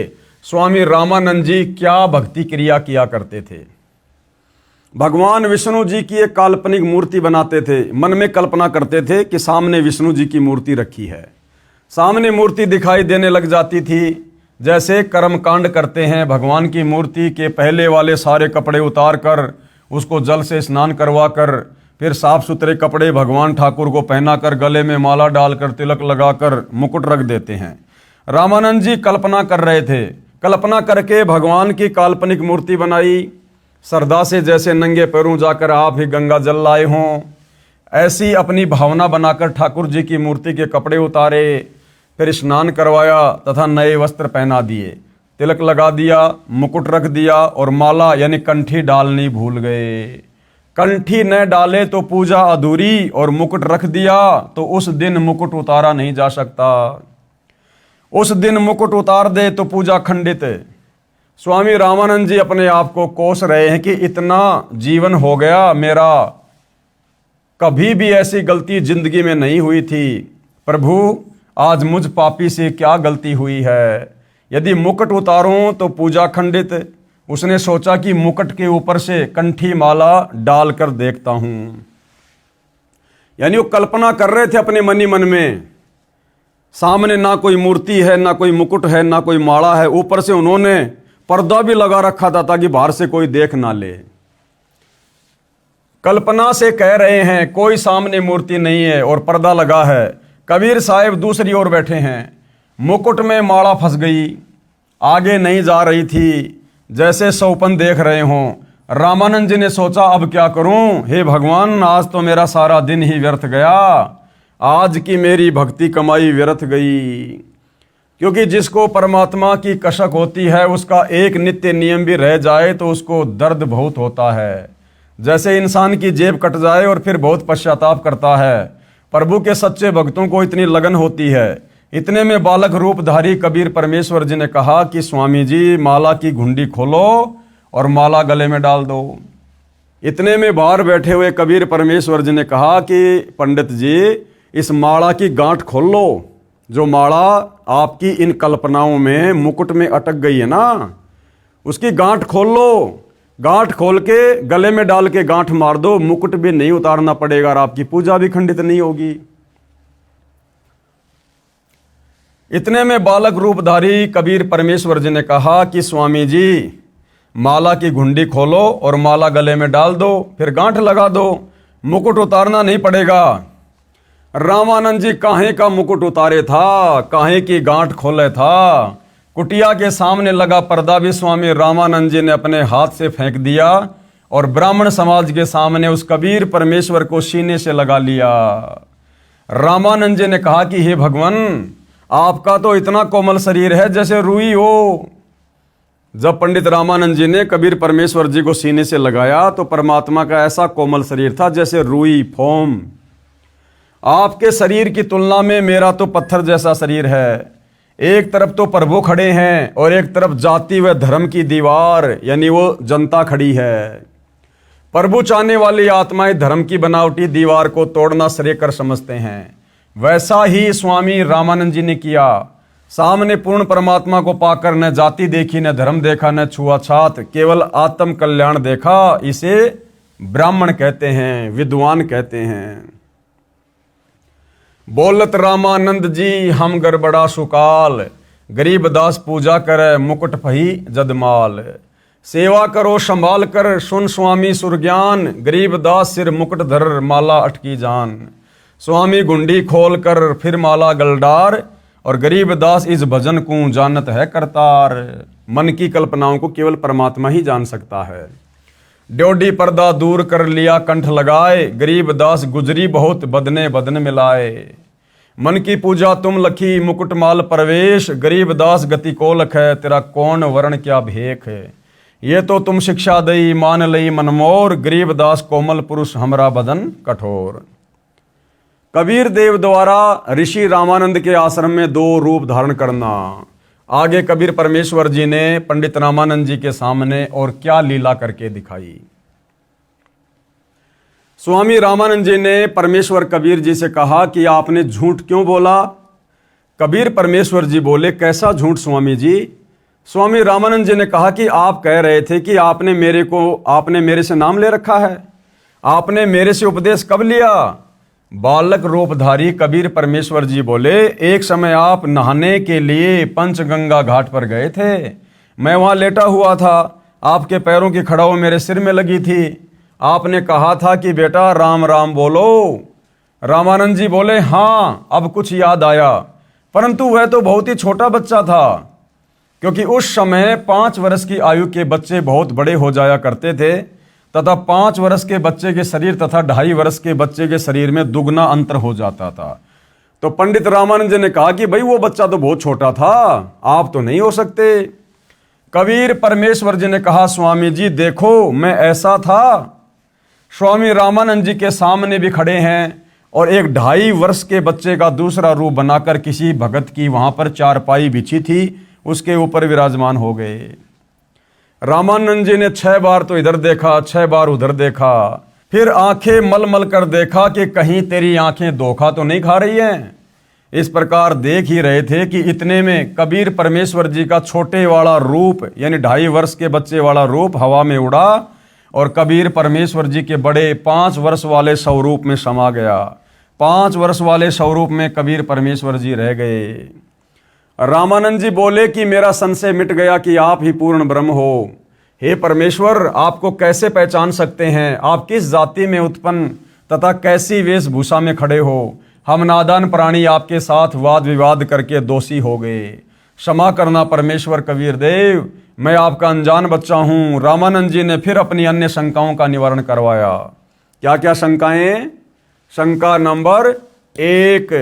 स्वामी रामानंद जी क्या भक्ति क्रिया किया करते थे। भगवान विष्णु जी की एक काल्पनिक मूर्ति बनाते थे, मन में कल्पना करते थे कि सामने विष्णु जी की मूर्ति रखी है, सामने मूर्ति दिखाई देने लग जाती थी। जैसे कर्मकांड करते हैं, भगवान की मूर्ति के पहले वाले सारे कपड़े उतार कर उसको जल से स्नान करवा कर फिर साफ सुथरे कपड़े भगवान ठाकुर को पहनाकर गले में माला डालकर तिलक लगाकर मुकुट रख देते हैं। रामानंद जी कल्पना कर रहे थे, कल्पना करके भगवान की काल्पनिक मूर्ति बनाई। श्रद्धा से जैसे नंगे पैरों जाकर आप ही गंगा जल लाए हों, ऐसी अपनी भावना बनाकर ठाकुर जी की मूर्ति के कपड़े उतारे, फिर स्नान करवाया तथा नए वस्त्र पहना दिए, तिलक लगा दिया, मुकुट रख दिया और माला यानी कंठी डालनी भूल गए। कंठी न डाले तो पूजा अधूरी और मुकुट रख दिया तो उस दिन मुकुट उतारा नहीं जा सकता। उस दिन मुकुट उतार दे तो पूजा खंडित। स्वामी रामानंद जी अपने आप को कोस रहे हैं कि इतना जीवन हो गया मेरा, कभी भी ऐसी गलती जिंदगी में नहीं हुई थी। प्रभु, आज मुझ पापी से क्या गलती हुई है। यदि मुकुट उतारूं तो पूजा खंडित। उसने सोचा कि मुकुट के ऊपर से कंठी माला डालकर देखता हूं। यानी वो कल्पना कर रहे थे अपने मन ही मन में, सामने ना कोई मूर्ति है, ना कोई मुकुट है, ना कोई माला है, ऊपर से उन्होंने पर्दा भी लगा रखा था ताकि बाहर से कोई देख ना ले। कल्पना से कह रहे हैं, कोई सामने मूर्ति नहीं है और पर्दा लगा है। कबीर साहब दूसरी ओर बैठे हैं, मुकुट में माला फंस गई, आगे नहीं जा रही थी, जैसे सौपन देख रहे हों। रामानंद जी ने सोचा अब क्या करूं, हे भगवान आज तो मेरा सारा दिन ही व्यर्थ गया, आज की मेरी भक्ति कमाई व्यर्थ गई। क्योंकि जिसको परमात्मा की कसक होती है उसका एक नित्य नियम भी रह जाए तो उसको दर्द बहुत होता है। जैसे इंसान की जेब कट जाए और फिर बहुत पश्चाताप करता है। प्रभु के सच्चे भक्तों को इतनी लगन होती है। इतने में बालक रूपधारी कबीर परमेश्वर जी ने कहा कि स्वामी जी माला की घुंडी खोलो और माला गले में डाल दो। इतने में बाहर बैठे हुए कबीर परमेश्वर जी ने कहा कि पंडित जी इस माला की गांठ खोल लो, जो माला आपकी इन कल्पनाओं में मुकुट में अटक गई है ना, उसकी गांठ खोल लो। गांठ खोल के गले में डाल के गांठ मार दो, मुकुट भी नहीं उतारना पड़ेगा और आपकी पूजा भी खंडित नहीं होगी। इतने में बालक रूपधारी कबीर परमेश्वर जी ने कहा कि स्वामी जी माला की घुंडी खोलो और माला गले में डाल दो, फिर गांठ लगा दो, मुकुट उतारना नहीं पड़ेगा। रामानंद जी काहे का मुकुट उतारे था, काहे की गांठ खोले था। कुटिया के सामने लगा पर्दा भी स्वामी रामानंद जी ने अपने हाथ से फेंक दिया और ब्राह्मण समाज के सामने उस कबीर परमेश्वर को सीने से लगा लिया। रामानंद जी ने कहा कि हे भगवान आपका तो इतना कोमल शरीर है जैसे रुई हो। जब पंडित रामानंद जी ने कबीर परमेश्वर जी को सीने से लगाया तो परमात्मा का ऐसा कोमल शरीर था जैसे रुई, फोम। आपके शरीर की तुलना में मेरा तो पत्थर जैसा शरीर है। एक तरफ तो प्रभु खड़े हैं और एक तरफ जाति व धर्म की दीवार यानी वो जनता खड़ी है। प्रभु चाहने वाली आत्माएं धर्म की बनावटी दीवार को तोड़ना श्रेयकर समझते हैं। वैसा ही स्वामी रामानंद जी ने किया। सामने पूर्ण परमात्मा को पाकर न जाति देखी, न धर्म देखा, न छुआछात, केवल आत्म कल्याण देखा। इसे ब्राह्मण कहते हैं, विद्वान कहते हैं। बोलत रामानंद जी हम गड़बड़ा सुकाल, गरीब दास पूजा करे मुकुट फही जदमाल। सेवा करो संभाल कर सुन स्वामी सुरज्ञान, गरीब दास सिर मुकुट धर माला अटकी जान। स्वामी गुंडी खोल कर फिर माला गलडार, और गरीब दास इस भजन को जानत है करतार। मन की कल्पनाओं को केवल परमात्मा ही जान सकता है। ड्योढ़ी पर्दा दूर कर लिया कंठ लगाए, गरीब दास गुजरी बहुत बदने बदन मिलाए। मन की पूजा तुम लखी मुकुट माल प्रवेश, गरीब दास गति को लख है तेरा कौन वर्ण क्या भेख है। ये तो तुम शिक्षा दई मान लई मनमोर, गरीब दास कोमल पुरुष हमरा बदन कठोर। कबीर देव द्वारा ऋषि रामानंद के आश्रम में दो रूप धारण करना। आगे कबीर परमेश्वर जी ने पंडित रामानंद जी के सामने और क्या लीला करके दिखाई। स्वामी रामानंद जी ने परमेश्वर कबीर जी से कहा कि आपने झूठ क्यों बोला। कबीर परमेश्वर जी बोले कैसा झूठ स्वामी जी। स्वामी रामानंद जी ने कहा कि आप कह रहे थे कि आपने मेरे से नाम ले रखा है, आपने मेरे से उपदेश कब लिया। बालक रूपधारी कबीर परमेश्वर जी बोले एक समय आप नहाने के लिए पंचगंगा घाट पर गए थे, मैं वहां लेटा हुआ था, आपके पैरों की खड़ाऊ मेरे सिर में लगी थी। आपने कहा था कि बेटा राम राम बोलो। रामानंद जी बोले हाँ अब कुछ याद आया, परंतु वह तो बहुत ही छोटा बच्चा था, क्योंकि उस समय 5 वर्ष की आयु के बच्चे बहुत बड़े हो जाया करते थे तथा 5 वर्ष के बच्चे के शरीर तथा 2.5 वर्ष के बच्चे के शरीर में दुगना अंतर हो जाता था। तो पंडित रामानंद जी ने कहा कि भाई वो बच्चा तो बहुत छोटा था, आप तो नहीं हो सकते। कबीर परमेश्वर जी ने कहा स्वामी जी देखो मैं ऐसा था। स्वामी रामानंद जी के सामने भी खड़े हैं और एक 2.5 वर्ष के बच्चे का दूसरा रूप बनाकर किसी भगत की वहां पर चारपाई बिछी थी उसके ऊपर विराजमान हो गए। रामानंद जी ने 6 बार तो इधर देखा, 6 बार उधर देखा, फिर आंखें मल मल कर देखा कि कहीं तेरी आंखें धोखा तो नहीं खा रही हैं। इस प्रकार देख ही रहे थे कि इतने में कबीर परमेश्वर जी का छोटे वाला रूप यानी 2.5 वर्ष के बच्चे वाला रूप हवा में उड़ा और कबीर परमेश्वर जी के बड़े 5 वर्ष वाले स्वरूप में समा गया। 5 वर्ष वाले स्वरूप में कबीर परमेश्वर जी रह गए। रामानंद जी बोले कि मेरा संशय मिट गया कि आप ही पूर्ण ब्रह्म हो। हे परमेश्वर, आपको कैसे पहचान सकते हैं? आप किस जाति में उत्पन्न तथा कैसी वेशभूषा में खड़े हो? हम नादान प्राणी आपके साथ वाद विवाद करके दोषी हो गए। क्षमा करना परमेश्वर कबीर देव, मैं आपका अनजान बच्चा हूं। रामानंद जी ने फिर अपनी अन्य शंकाओं का निवारण करवाया। क्या क्या शंकाएं? शंका नंबर 1,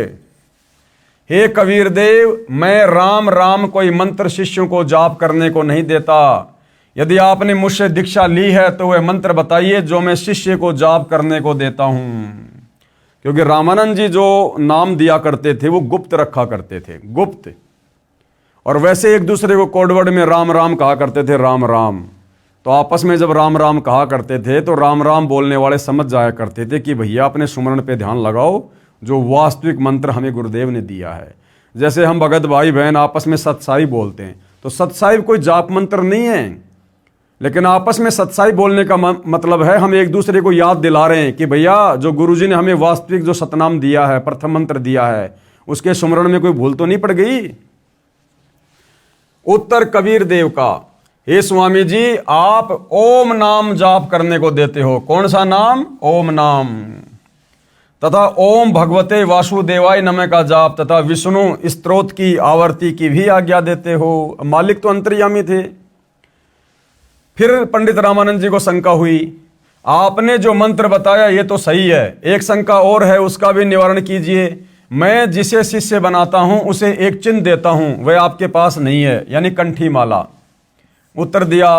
हे कबीर देव, मैं राम राम कोई मंत्र शिष्यों को जाप करने को नहीं देता। यदि आपने मुझसे दीक्षा ली है तो वह मंत्र बताइए जो मैं शिष्य को जाप करने को देता हूं। क्योंकि रामानंद जी जो नाम दिया करते थे वो गुप्त रखा करते थे, गुप्त। और वैसे एक दूसरे को कोडवर्ड में राम राम कहा करते थे, राम राम। तो आपस में जब राम राम कहा करते थे तो राम राम बोलने वाले समझ जाया करते थे कि भैया अपने सुमरण पे ध्यान लगाओ, जो वास्तविक मंत्र हमें गुरुदेव ने दिया है। जैसे हम भगत भाई बहन आपस में सतसाई बोलते हैं तो सतसाई कोई जाप मंत्र नहीं है, लेकिन आपस में सतसाई बोलने का मतलब है हम एक दूसरे को याद दिला रहे हैं कि भैया जो गुरुजी ने हमें वास्तविक जो सतनाम दिया है, प्रथम मंत्र दिया है, उसके सुमरण में कोई भूल तो नहीं पड़ गई। उत्तर कबीर देव का, हे स्वामी जी, आप ओम नाम जाप करने को देते हो। कौन सा नाम? ओम नाम। तथा ओम भगवते वासुदेवाय नमः का जाप तथा विष्णु स्तोत्र की आवर्ती की भी आज्ञा देते हो। मालिक तो अंतर्यामी थे। फिर पंडित रामानंद जी को शंका हुई, आपने जो मंत्र बताया ये तो सही है, एक शंका और है, उसका भी निवारण कीजिए। मैं जिसे शिष्य बनाता हूं उसे एक चिन्ह देता हूं, वह आपके पास नहीं है, यानी कंठी माला। उत्तर दिया,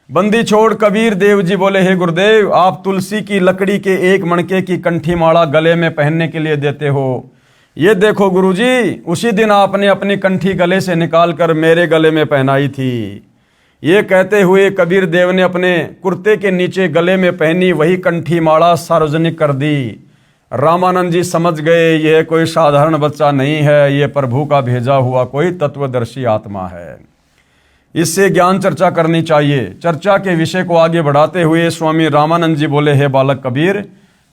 बंदी छोड़ कबीर देव जी बोले, हे गुरुदेव, आप तुलसी की लकड़ी के एक मणके की कंठी माला गले में पहनने के लिए देते हो। ये देखो गुरुजी, उसी दिन आपने अपनी कंठी गले से निकालकर मेरे गले में पहनाई थी। ये कहते हुए कबीर देव ने अपने कुर्ते के नीचे गले में पहनी वही कंठी माला सार्वजनिक कर दी। रामानंद जी समझ गए यह कोई साधारण बच्चा नहीं है, यह प्रभु का भेजा हुआ कोई तत्वदर्शी आत्मा है। इससे ज्ञान चर्चा करनी चाहिए। चर्चा के विषय को आगे बढ़ाते हुए स्वामी रामानंद जी बोले, हे बालक कबीर,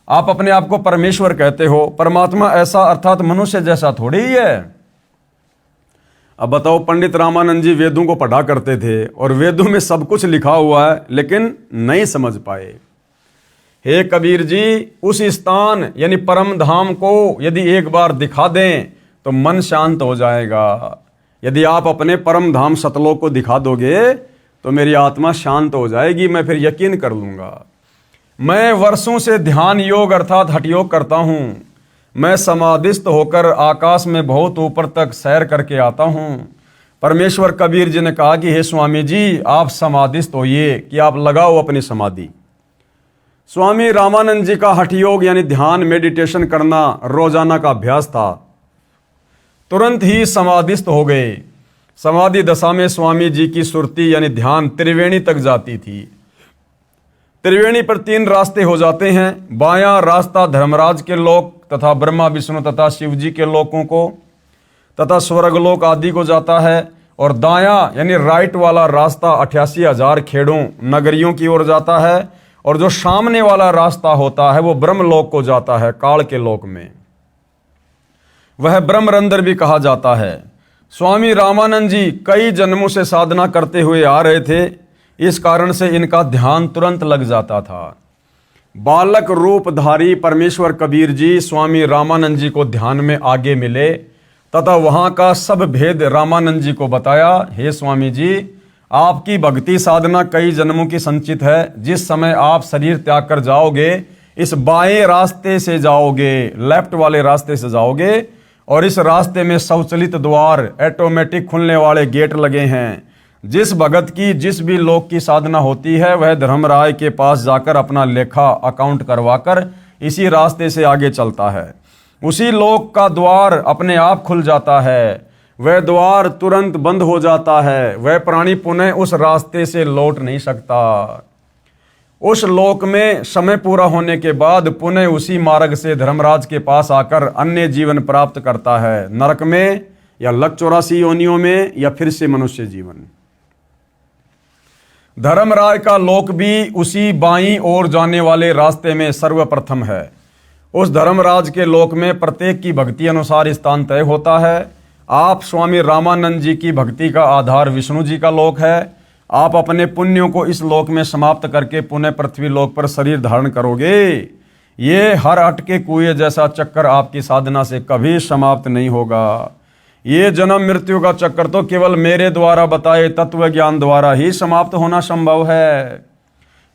आप अपने आप को परमेश्वर कहते हो, परमात्मा ऐसा अर्थात मनुष्य जैसा थोड़ी ही है। अब बताओ, पंडित रामानंद जी वेदों को पढ़ा करते थे और वेदों में सब कुछ लिखा हुआ है लेकिन नहीं समझ पाए। हे कबीर जी, उस स्थान यानी परम धाम को यदि एक बार दिखा दें तो मन शांत हो जाएगा। यदि आप अपने परम धाम सतलोक को दिखा दोगे तो मेरी आत्मा शांत हो जाएगी, मैं फिर यकीन कर लूंगा। मैं वर्षों से ध्यान योग अर्थात हठ योग करता हूं। मैं समाधिस्थ होकर आकाश में बहुत ऊपर तक सैर करके आता हूं। परमेश्वर कबीर जी ने कहा कि हे स्वामी जी, आप समाधिस्थ होइए, कि आप लगाओ अपनी समाधि। स्वामी रामानंद जी का हठ योग यानी ध्यान मेडिटेशन करना रोजाना का अभ्यास था। तुरंत ही समाधिस्थ हो गए। समाधि दशा में स्वामी जी की सुरती यानी ध्यान त्रिवेणी तक जाती थी। त्रिवेणी पर 3 रास्ते हो जाते हैं। बायां रास्ता धर्मराज के लोक तथा ब्रह्मा विष्णु तथा शिव जी के लोकों को तथा स्वर्गलोक आदि को जाता है, और दायां यानी राइट वाला रास्ता 88,000 खेड़ों नगरियों की ओर जाता है, और जो सामने वाला रास्ता होता है वो ब्रह्मलोक को जाता है, काल के लोक में। वह ब्रह्मरंध्र भी कहा जाता है। स्वामी रामानंद जी कई जन्मों से साधना करते हुए आ रहे थे, इस कारण से इनका ध्यान तुरंत लग जाता था। बालक रूपधारी परमेश्वर कबीर जी स्वामी रामानंद जी को ध्यान में आगे मिले तथा वहां का सब भेद रामानंद जी को बताया। हे स्वामी जी, आपकी भक्ति साधना कई जन्मों की संचित है। जिस समय आप शरीर त्याग कर जाओगे, इस बाएं रास्ते से जाओगे, लेफ्ट वाले रास्ते से जाओगे, और इस रास्ते में स्वचालित द्वार, ऑटोमेटिक खुलने वाले गेट लगे हैं। जिस भगत की जिस भी लोक की साधना होती है वह धर्मराय के पास जाकर अपना लेखा अकाउंट करवाकर इसी रास्ते से आगे चलता है। उसी लोक का द्वार अपने आप खुल जाता है, वह द्वार तुरंत बंद हो जाता है। वह प्राणी पुनः उस रास्ते से लौट नहीं सकता। उस लोक में समय पूरा होने के बाद पुनः उसी मार्ग से धर्मराज के पास आकर अन्य जीवन प्राप्त करता है, नरक में या लक 84 योनियों में या फिर से मनुष्य जीवन। धर्मराज का लोक भी उसी बाईं ओर जाने वाले रास्ते में सर्वप्रथम है। उस धर्मराज के लोक में प्रत्येक की भक्ति अनुसार स्थान तय होता है। आप स्वामी रामानंद जी की भक्ति का आधार विष्णु जी का लोक है। आप अपने पुण्यों को इस लोक में समाप्त करके पुनः पृथ्वी लोक पर शरीर धारण करोगे। ये हर अटके कुएं जैसा चक्कर आपकी साधना से कभी समाप्त नहीं होगा। ये जन्म मृत्यु का चक्कर तो केवल मेरे द्वारा बताए तत्व ज्ञान द्वारा ही समाप्त होना संभव है।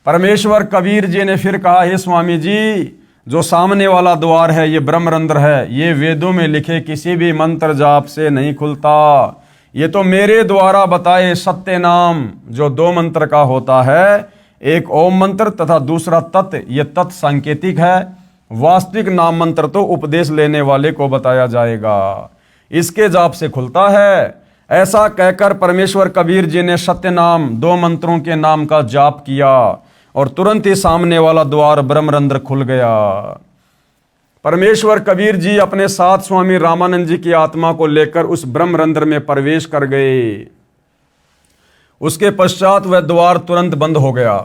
परमेश्वर कबीर जी ने फिर कहा, हे स्वामी जी, जो सामने वाला द्वार है ये ब्रह्मरंध्र है, ये वेदों में लिखे किसी भी मंत्र जाप से नहीं खुलता। ये तो मेरे द्वारा बताए सत्य नाम जो 2 मंत्र का होता है, एक ओम मंत्र तथा दूसरा तत्, ये तत् सांकेतिक है। वास्तविक नाम मंत्र तो उपदेश लेने वाले को बताया जाएगा, इसके जाप से खुलता है। ऐसा कहकर परमेश्वर कबीर जी ने सत्य नाम 2 मंत्रों के नाम का जाप किया और तुरंत ही सामने वाला द्वार ब्रह्मरंध्र खुल गया। परमेश्वर कबीर जी अपने साथ स्वामी रामानंद जी की आत्मा को लेकर उस ब्रह्मरंध्र में प्रवेश कर गए। उसके पश्चात वह द्वार तुरंत बंद हो गया।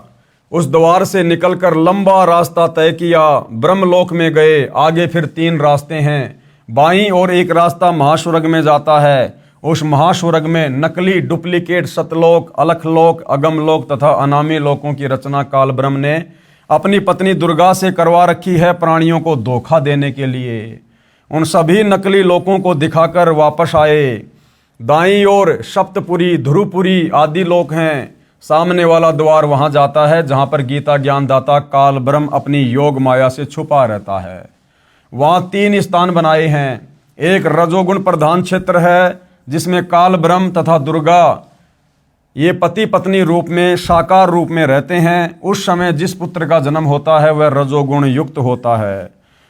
उस द्वार से निकलकर लंबा रास्ता तय किया, ब्रह्मलोक में गए। आगे फिर 3 रास्ते हैं। बाईं ओर एक रास्ता महास्वर्ग में जाता है। उस महास्वर्ग में नकली डुप्लीकेट सतलोक, अलखलोक, अगमलोक तथा अनामी लोकों की रचना काल ब्रह्म ने अपनी पत्नी दुर्गा से करवा रखी है, प्राणियों को धोखा देने के लिए। उन सभी नकली लोकों को दिखाकर वापस आए। दाईं ओर सप्तपुरी, ध्रुवपुरी आदि लोक हैं। सामने वाला द्वार वहां जाता है जहां पर गीता ज्ञानदाता काल ब्रह्म अपनी योग माया से छुपा रहता है। वहां 3 स्थान बनाए हैं। एक रजोगुण प्रधान क्षेत्र है जिसमें काल ब्रह्म तथा दुर्गा ये पति पत्नी रूप में साकार रूप में रहते हैं। उस समय जिस पुत्र का जन्म होता है वह रजोगुण युक्त होता है,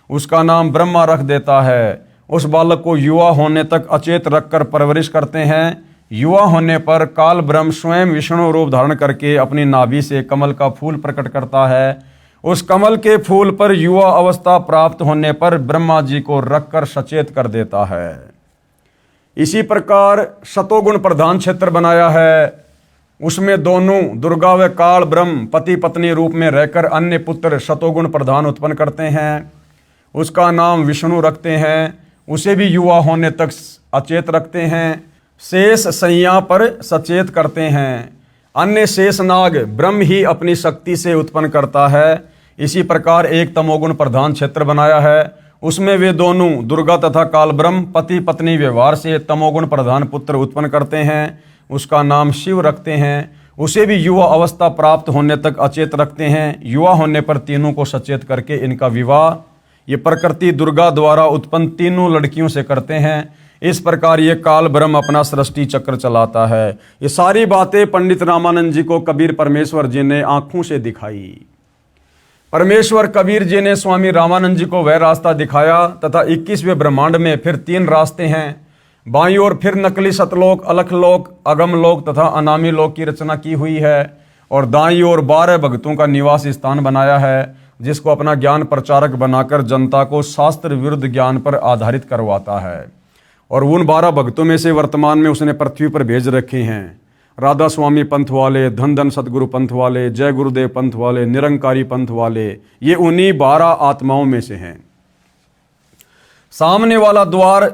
उसका नाम ब्रह्मा रख देता है। उस बालक को युवा होने तक अचेत रखकर परवरिश करते हैं। युवा होने पर काल ब्रह्म स्वयं विष्णु रूप धारण करके अपनी नाभि से कमल का फूल प्रकट करता है। उस कमल के फूल पर युवा अवस्था प्राप्त होने पर ब्रह्मा जी को रखकर सचेत कर देता है। इसी प्रकार शतोगुण प्रधान क्षेत्र बनाया है। उसमें दोनों दुर्गा व काल ब्रह्म पति पत्नी रूप में रहकर अन्य पुत्र शतोगुण प्रधान उत्पन्न करते हैं। उसका नाम विष्णु रखते हैं। उसे भी युवा होने तक अचेत रखते हैं। शेष सैया पर सचेत करते हैं। अन्य शेष नाग ब्रह्म ही अपनी शक्ति से उत्पन्न करता है। इसी प्रकार एक तमोगुण प्रधान क्षेत्र बनाया है। उसमें वे दोनों दुर्गा तथा काल ब्रह्म पति पत्नी व्यवहार से तमोगुण प्रधान पुत्र उत्पन्न करते हैं। उसका नाम शिव रखते हैं। उसे भी युवा अवस्था प्राप्त होने तक अचेत रखते हैं। युवा होने पर तीनों को सचेत करके इनका विवाह ये प्रकृति दुर्गा द्वारा उत्पन्न तीनों लड़कियों से करते हैं। इस प्रकार ये काल ब्रह्म अपना सृष्टि चक्र चलाता है। ये सारी बातें पंडित रामानंद जी को कबीर परमेश्वर जी ने आंखों से दिखाई। परमेश्वर कबीर जी ने स्वामी रामानंद जी को वह रास्ता दिखाया तथा 21वें ब्रह्मांड में फिर 3 रास्ते हैं। बाईं ओर फिर नकली सतलोक, अलखलोक, अगमलोक तथा अनामी लोक की रचना की हुई है और दाईं ओर 12 भक्तों का निवास स्थान बनाया है, जिसको अपना ज्ञान प्रचारक बनाकर जनता को शास्त्र विरुद्ध ज्ञान पर आधारित करवाता है। और उन 12 भक्तों में से वर्तमान में उसने पृथ्वी पर भेज रखे हैं राधा स्वामी पंथ वाले, धन धन सतगुरु पंथ वाले, जय गुरुदेव पंथ वाले, निरंकारी पंथ वाले। ये उन्हीं 12 आत्माओं में से हैं। सामने वाला द्वार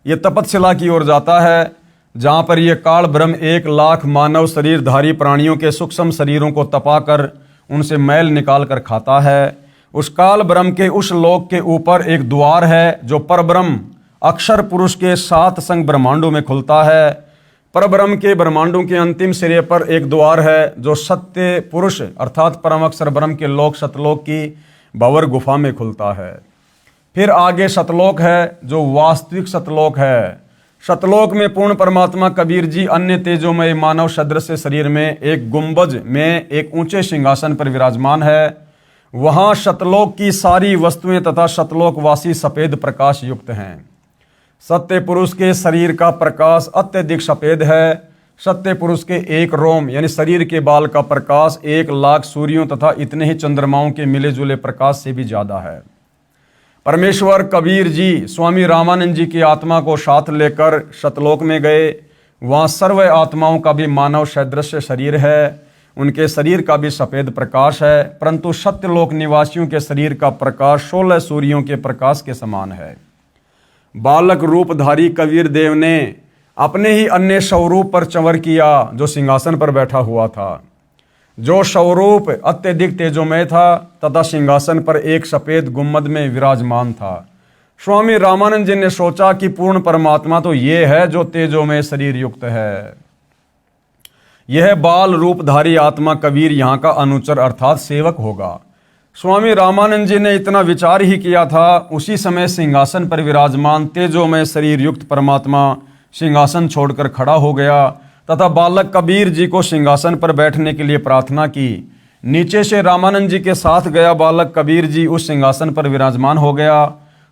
ये तपतशिला की ओर जाता है, जहां पर ये काल ब्रह्म 1 लाख मानव शरीरधारी प्राणियों के सूक्ष्म शरीरों को तपाकर उनसे मैल निकाल कर खाता है। उस काल ब्रह्म के उस लोक के ऊपर एक द्वार है जो परब्रह्म अक्षर पुरुष के 7 संग ब्रह्मांडों में खुलता है। परब्रह्म के ब्रह्मांडों के अंतिम सिरे पर एक द्वार है जो सत्य पुरुष अर्थात परम अक्षर ब्रह्म के लोक सतलोक की भंवर गुफा में खुलता है। फिर आगे सतलोक है जो वास्तविक सतलोक है। सतलोक में पूर्ण परमात्मा कबीर जी अन्य तेजोमय मानव सदृश शरीर में एक गुंबज में एक ऊंचे सिंहासन पर विराजमान है। वहां सतलोक की सारी वस्तुएं तथा सतलोकवासी सफेद प्रकाश युक्त हैं। सत्य पुरुष के शरीर का प्रकाश अत्यधिक सफेद है। सत्य पुरुष के एक रोम यानी शरीर के बाल का प्रकाश 1,00,000 सूर्यों तथा इतने ही चंद्रमाओं के मिले जुले प्रकाश से भी ज्यादा है। परमेश्वर कबीर जी स्वामी रामानंद जी की आत्मा को साथ लेकर सतलोक में गए। वहाँ सर्व आत्माओं का भी मानव सदृश शरीर है, उनके शरीर का भी सफेद प्रकाश है, परंतु सत्यलोक निवासियों के शरीर का प्रकाश 16 सूर्यों के प्रकाश के समान है। बालक रूपधारी कबीर देव ने अपने ही अन्य स्वरूप पर चंवर किया जो सिंहासन पर बैठा हुआ था, जो स्वरूप अत्यधिक तेजोमय था तथा सिंहासन पर एक सफेद गुम्मद में विराजमान था। स्वामी रामानंद जी ने सोचा कि पूर्ण परमात्मा तो ये है जो तेजोमय शरीर युक्त है। यह बाल रूपधारी आत्मा कबीर यहाँ का अनुचर अर्थात सेवक होगा। स्वामी रामानंद जी ने इतना विचार ही किया था, उसी समय सिंहासन पर विराजमान तेजोमय शरीर युक्त परमात्मा सिंहासन छोड़कर खड़ा हो गया तथा बालक कबीर जी को सिंहासन पर बैठने के लिए प्रार्थना की। नीचे से रामानंद जी के साथ गया बालक कबीर जी उस सिंहासन पर विराजमान हो गया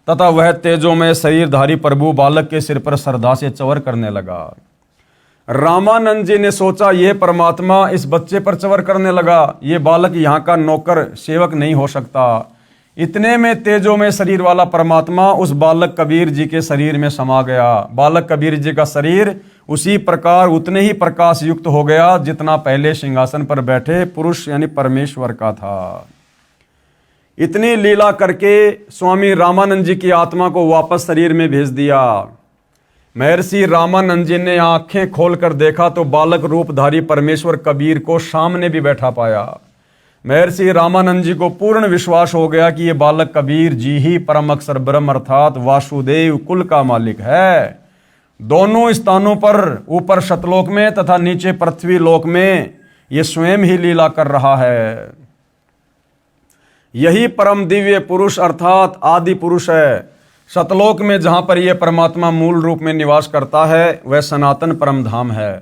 तथा वह तेजोमय शरीरधारी प्रभु बालक के सिर पर श्रद्धा से चंवर करने लगा। रामानंद जी ने सोचा ये परमात्मा इस बच्चे पर चंवर करने लगा, ये बालक यहाँ का नौकर सेवक नहीं हो सकता। इतने में तेजोमय शरीर वाला परमात्मा उस बालक कबीर जी के शरीर में समा गया। बालक कबीर जी का शरीर उसी प्रकार उतने ही प्रकाश युक्त हो गया जितना पहले सिंहासन पर बैठे पुरुष यानी परमेश्वर का था। इतनी लीला करके स्वामी रामानंद जी की आत्मा को वापस शरीर में भेज दिया। महर्षि रामानंद जी ने आंखें खोलकर देखा तो बालक रूपधारी परमेश्वर कबीर को सामने भी बैठा पाया। महर्षि रामानंद जी को पूर्ण विश्वास हो गया कि ये बालक कबीर जी ही परम अक्षर ब्रह्म अर्थात वासुदेव कुल का मालिक है। दोनों स्थानों पर ऊपर सतलोक में तथा नीचे पृथ्वी लोक में ये स्वयं ही लीला कर रहा है। यही परम दिव्य पुरुष अर्थात आदि पुरुष है। सतलोक में जहां पर यह परमात्मा मूल रूप में निवास करता है वह सनातन परम धाम है।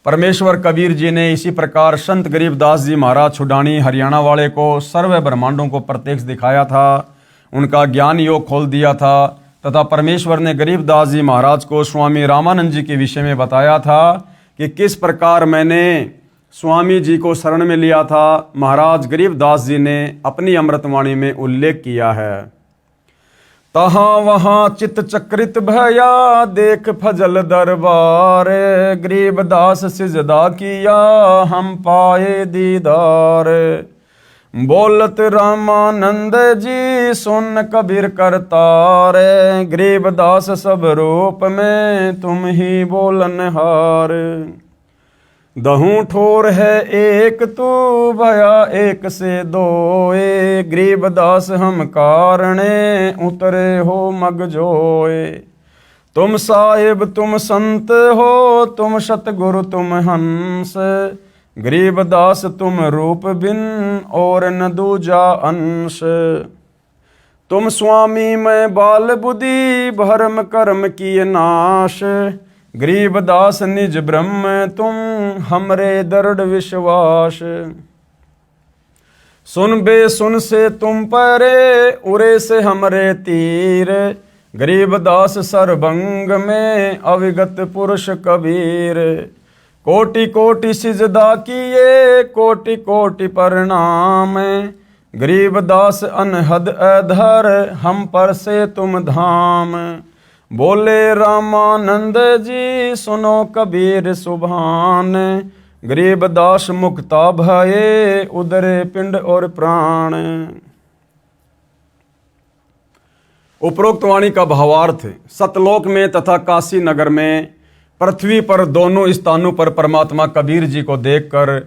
परमेश्वर कबीर जी ने इसी प्रकार संत गरीबदास जी महाराज छुडानी हरियाणा वाले को सर्व ब्रह्मांडों को प्रत्यक्ष दिखाया था, उनका ज्ञान योग खोल दिया था तथा परमेश्वर ने गरीबदास जी महाराज को स्वामी रामानंद जी के विषय में बताया था कि किस प्रकार मैंने स्वामी जी को शरण में लिया था। महाराज गरीबदास जी ने अपनी अमृतवाणी में उल्लेख किया है, तहाँ वहाँ चित चक्रित भया देख फजल दरबार, गरीबदास सिजदा किया हम पाए दीदार। बोलत रामानंद जी सुन कबीर करतार, गरीबदास सब रूप में तुम ही बोलनहार। दहूं ठोर है एक तू भया एक से दोए, गरीबदास हम कारणे उतरे हो मग जोए। तुम साहिब तुम संत हो तुम सतगुरु तुम हंस, गरीबदास तुम रूप बिन और न दूजा अंश। तुम स्वामी मैं बाल बुद्धि भरम कर्म किए नाश, गरीबदास निज ब्रह्म तुम हमरे दृढ़ विश्वास। सुन बे सुन से तुम परे उरे से हमरे तीर, गरीबदास सरभंग में अविगत पुरुष कबीर। कोटि कोटि सिजदा किए कोटि कोटि प्रणाम, गरीबदास अनहद अधर हम पर से तुम धाम। बोले रामानंद जी सुनो कबीर सुभान, गरीबदास मुक्ता भये उदरे पिंड और प्राण। उपरोक्त वाणी का भावार्थ, सतलोक में तथा काशी नगर में पृथ्वी पर दोनों स्थानों पर परमात्मा कबीर जी को देखकर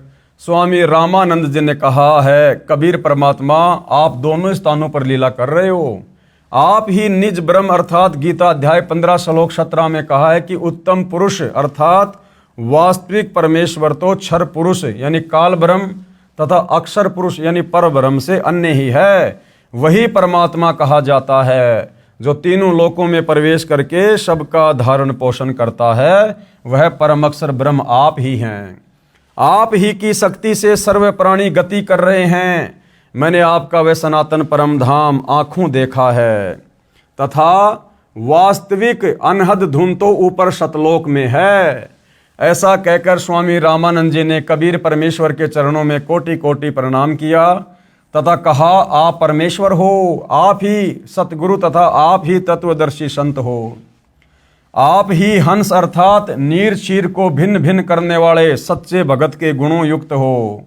स्वामी रामानंद जी ने कहा है, कबीर परमात्मा आप दोनों स्थानों पर लीला कर रहे हो। आप ही निज ब्रह्म अर्थात गीता अध्याय 15 श्लोक 17 में कहा है कि उत्तम पुरुष अर्थात वास्तविक परमेश्वर तो क्षर पुरुष यानी काल ब्रह्म तथा अक्षर पुरुष यानी पर ब्रह्म से अन्य ही है। वही परमात्मा कहा जाता है जो तीनों लोकों में प्रवेश करके सबका धारण पोषण करता है, वह परम अक्षर ब्रह्म आप ही हैं। आप ही की शक्ति से सर्व प्राणी गति कर रहे हैं। मैंने आपका वह सनातन परम धाम आंखों देखा है तथा वास्तविक अनहद धुन तो ऊपर सतलोक में है। ऐसा कहकर स्वामी रामानंद जी ने कबीर परमेश्वर के चरणों में कोटि कोटि प्रणाम किया तथा कहा, आप परमेश्वर हो, आप ही सतगुरु तथा आप ही तत्वदर्शी संत हो। आप ही हंस अर्थात नीर चीर को भिन्न भिन्न करने वाले सच्चे भगत के गुणों युक्त हो।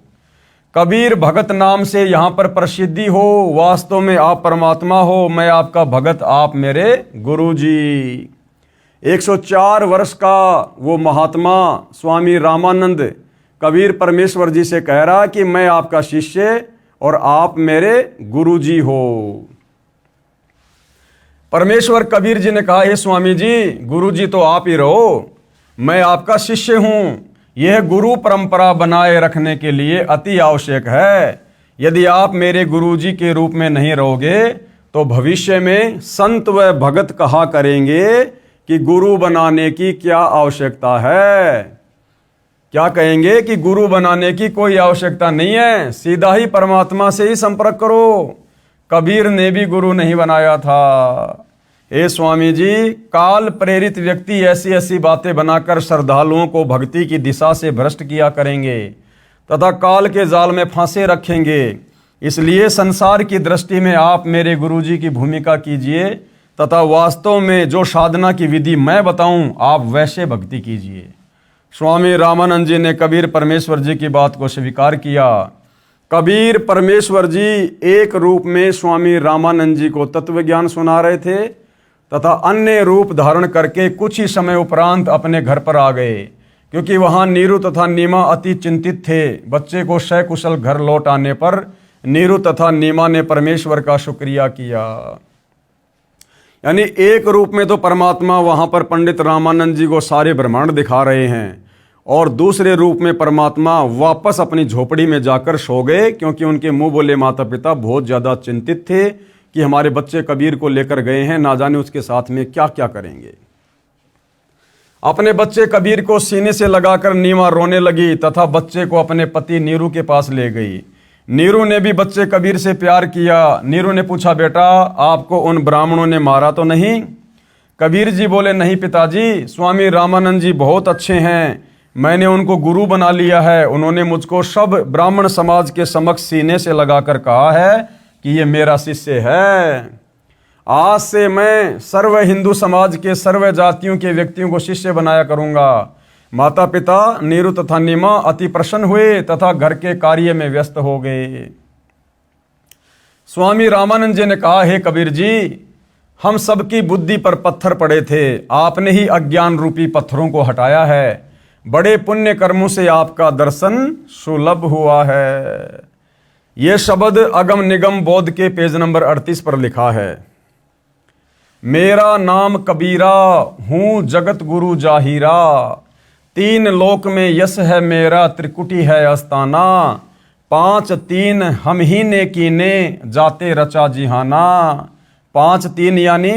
कबीर भगत नाम से यहाँ पर प्रसिद्धि हो, वास्तव में आप परमात्मा हो, मैं आपका भगत, आप मेरे गुरु जी। 104 वर्ष का वो महात्मा स्वामी रामानंद कबीर परमेश्वर जी से कह रहा कि मैं आपका शिष्य और आप मेरे गुरु जी हो। परमेश्वर कबीर जी ने कहा, हे स्वामी जी, गुरु जी तो आप ही रहो, मैं आपका शिष्य हूं। यह गुरु परंपरा बनाए रखने के लिए अति आवश्यक है। यदि आप मेरे गुरु जी के रूप में नहीं रहोगे तो भविष्य में संत व भगत कहा करेंगे कि गुरु बनाने की क्या आवश्यकता है। क्या कहेंगे कि गुरु बनाने की कोई आवश्यकता नहीं है, सीधा ही परमात्मा से ही संपर्क करो। कबीर ने भी गुरु नहीं बनाया था। हे स्वामी जी, काल प्रेरित व्यक्ति ऐसी ऐसी बातें बनाकर श्रद्धालुओं को भक्ति की दिशा से भ्रष्ट किया करेंगे तथा काल के जाल में फांसे रखेंगे। इसलिए संसार की दृष्टि में आप मेरे गुरुजी की भूमिका कीजिए तथा वास्तव में जो साधना की विधि मैं बताऊं आप वैसे भक्ति कीजिए। स्वामी रामानंद जी ने कबीर परमेश्वर जी की बात को स्वीकार किया। कबीर परमेश्वर जी एक रूप में स्वामी रामानंद जी को तत्व ज्ञान सुना रहे थे तथा अन्य रूप धारण करके कुछ ही समय उपरांत अपने घर पर आ गए, क्योंकि वहां नीरू तथा नीमा अति चिंतित थे। बच्चे को सकुशल घर लौट आने पर नीरू तथा नीमा ने परमेश्वर का शुक्रिया किया। यानी एक रूप में तो परमात्मा वहां पर पंडित रामानंद जी को सारे ब्रह्मांड दिखा रहे हैं और दूसरे रूप में परमात्मा वापस अपनी झोपड़ी में जाकर सो गए, क्योंकि उनके मुंह बोले माता पिता बहुत ज़्यादा चिंतित थे कि हमारे बच्चे कबीर को लेकर गए हैं, ना जाने उसके साथ में क्या क्या करेंगे। अपने बच्चे कबीर को सीने से लगाकर नीमा रोने लगी तथा बच्चे को अपने पति नीरू के पास ले गई। नीरू ने भी बच्चे कबीर से प्यार किया। नीरू ने पूछा, बेटा आपको उन ब्राह्मणों ने मारा तो नहीं? कबीर जी बोले, नहीं पिताजी, स्वामी रामानंद जी बहुत अच्छे हैं, मैंने उनको गुरु बना लिया है। उन्होंने मुझको सब ब्राह्मण समाज के समक्ष सीने से लगाकर कहा है कि ये मेरा शिष्य है। आज से मैं सर्व हिंदू समाज के सर्व जातियों के व्यक्तियों को शिष्य बनाया करूंगा। माता पिता नीरू तथा नीमा अति प्रसन्न हुए तथा घर के कार्य में व्यस्त हो गए। स्वामी रामानंद जी ने कहा, हे कबीर जी, हम सबकी बुद्धि पर पत्थर पड़े थे, आपने ही अज्ञान रूपी पत्थरों को हटाया है। बड़े पुण्य कर्मों से आपका दर्शन सुलभ हुआ है। यह शब्द अगम निगम बोध के पेज नंबर 38 पर लिखा है। मेरा नाम कबीरा, हूं जगत गुरु जाहिरा, तीन लोक में यश है मेरा, त्रिकुटी है अस्ताना, 5 3 हम ही ने कीने, जाते रचा जिहाना। 5 3 यानी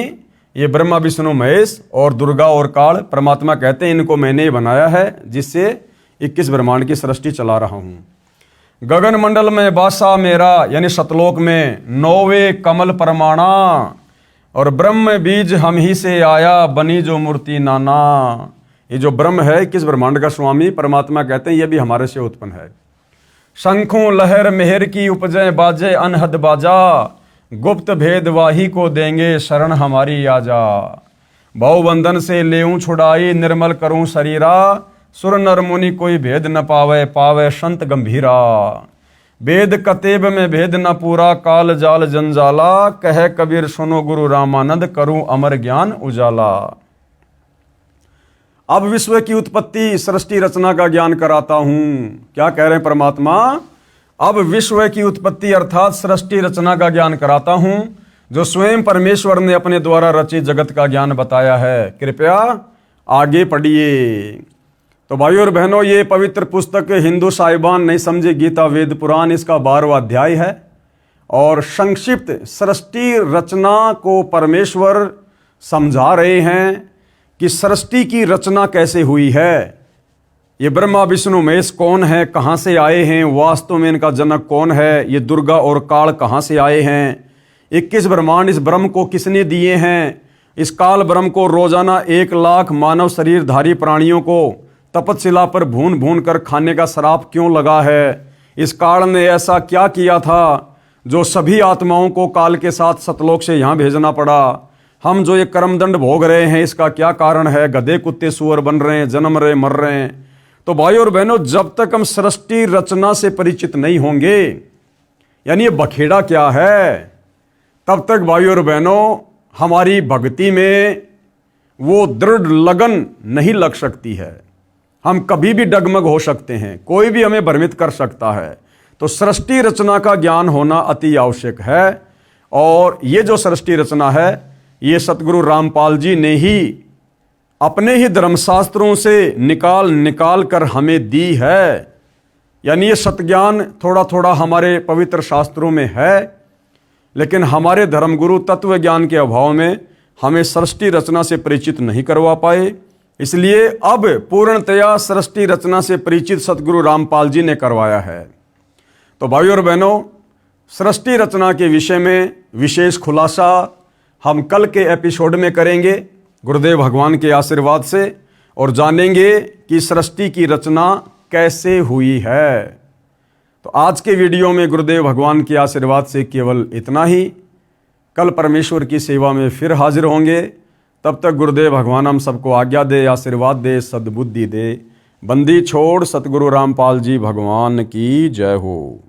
ये ब्रह्मा विष्णु महेश और दुर्गा और काल परमात्मा कहते हैं, इनको मैंने ही बनाया है, जिससे 21 ब्रह्मांड की सृष्टि चला रहा हूँ। गगन मंडल में बासा मेरा, यानी सतलोक में 9वें कमल परमाणा, और ब्रह्म बीज हम ही से आया, बनी जो मूर्ति नाना। ये जो ब्रह्म है 21 ब्रह्मांड का स्वामी परमात्मा कहते हैं, ये भी हमारे से उत्पन्न है। शंखों लहर मेहर की उपजय बाजे अनहद बाजा, गुप्त भेद वाही को देंगे शरण हमारी आजा। बहुबंधन से लेऊं छुड़ाई, निर्मल करूं शरीरा, सुर नर मुनि कोई भेद न पावे, पावे संत गंभीरा। वेद कतेब में भेद न पूरा, काल जाल जंजाला, कहे कबीर सुनो गुरु रामानंद, करूं अमर ज्ञान उजाला। अब विश्व की उत्पत्ति सृष्टि रचना का ज्ञान कराता हूं। क्या कह रहे हैं परमात्मा? अब विश्व की उत्पत्ति अर्थात सृष्टि रचना का ज्ञान कराता हूं, जो स्वयं परमेश्वर ने अपने द्वारा रचित जगत का ज्ञान बताया है। कृपया आगे पढ़िए। तो भाइयों और बहनों, ये पवित्र पुस्तक हिंदू साहिबान नहीं समझे गीता वेद पुराण, इसका 12वां अध्याय है और संक्षिप्त सृष्टि रचना को परमेश्वर समझा रहे हैं कि सृष्टि की रचना कैसे हुई है। ये ब्रह्मा विष्णु महेश कौन है, कहाँ से आए हैं, वास्तव में इनका जनक कौन है, ये दुर्गा और काल कहाँ से आए हैं, 21 ब्रह्मांड इस ब्रह्म को किसने दिए हैं। इस काल ब्रह्म को रोजाना 1 लाख मानव शरीरधारी प्राणियों को तपतशिला पर भून भून कर खाने का श्राप क्यों लगा है? इस काल ने ऐसा क्या किया था जो सभी आत्माओं को काल के साथ सतलोक से यहाँ भेजना पड़ा? हम जो ये कर्मदंड भोग रहे हैं इसका क्या कारण है? गधे कुत्ते सुअर बन रहे हैं, जन्म रहे, मर रहे हैं। तो भाई और बहनों, जब तक हम सृष्टि रचना से परिचित नहीं होंगे, यानी ये बखेड़ा क्या है, तब तक भाई और बहनों हमारी भक्ति में वो दृढ़ लगन नहीं लग सकती है। हम कभी भी डगमग हो सकते हैं, कोई भी हमें भ्रमित कर सकता है। तो सृष्टि रचना का ज्ञान होना अति आवश्यक है। और ये जो सृष्टि रचना है ये सतगुरु रामपाल जी ने ही अपने ही धर्मशास्त्रों से निकाल कर हमें दी है। यानी ये सतज्ञान थोड़ा थोड़ा हमारे पवित्र शास्त्रों में है, लेकिन हमारे धर्मगुरु तत्व ज्ञान के अभाव में हमें सृष्टि रचना से परिचित नहीं करवा पाए। इसलिए अब पूर्णतया सृष्टि रचना से परिचित सतगुरु रामपाल जी ने करवाया है। तो भाइयों और बहनों, सृष्टि रचना के विषय में विशेष खुलासा हम कल के एपिसोड में करेंगे गुरुदेव भगवान के आशीर्वाद से, और जानेंगे कि सृष्टि की रचना कैसे हुई है। तो आज के वीडियो में गुरुदेव भगवान के आशीर्वाद से केवल इतना ही। कल परमेश्वर की सेवा में फिर हाजिर होंगे। तब तक गुरुदेव भगवान हम सबको आज्ञा दे, आशीर्वाद दे, सद्बुद्धि दे। बंदी छोड़ सतगुरु रामपाल जी भगवान की जय हो।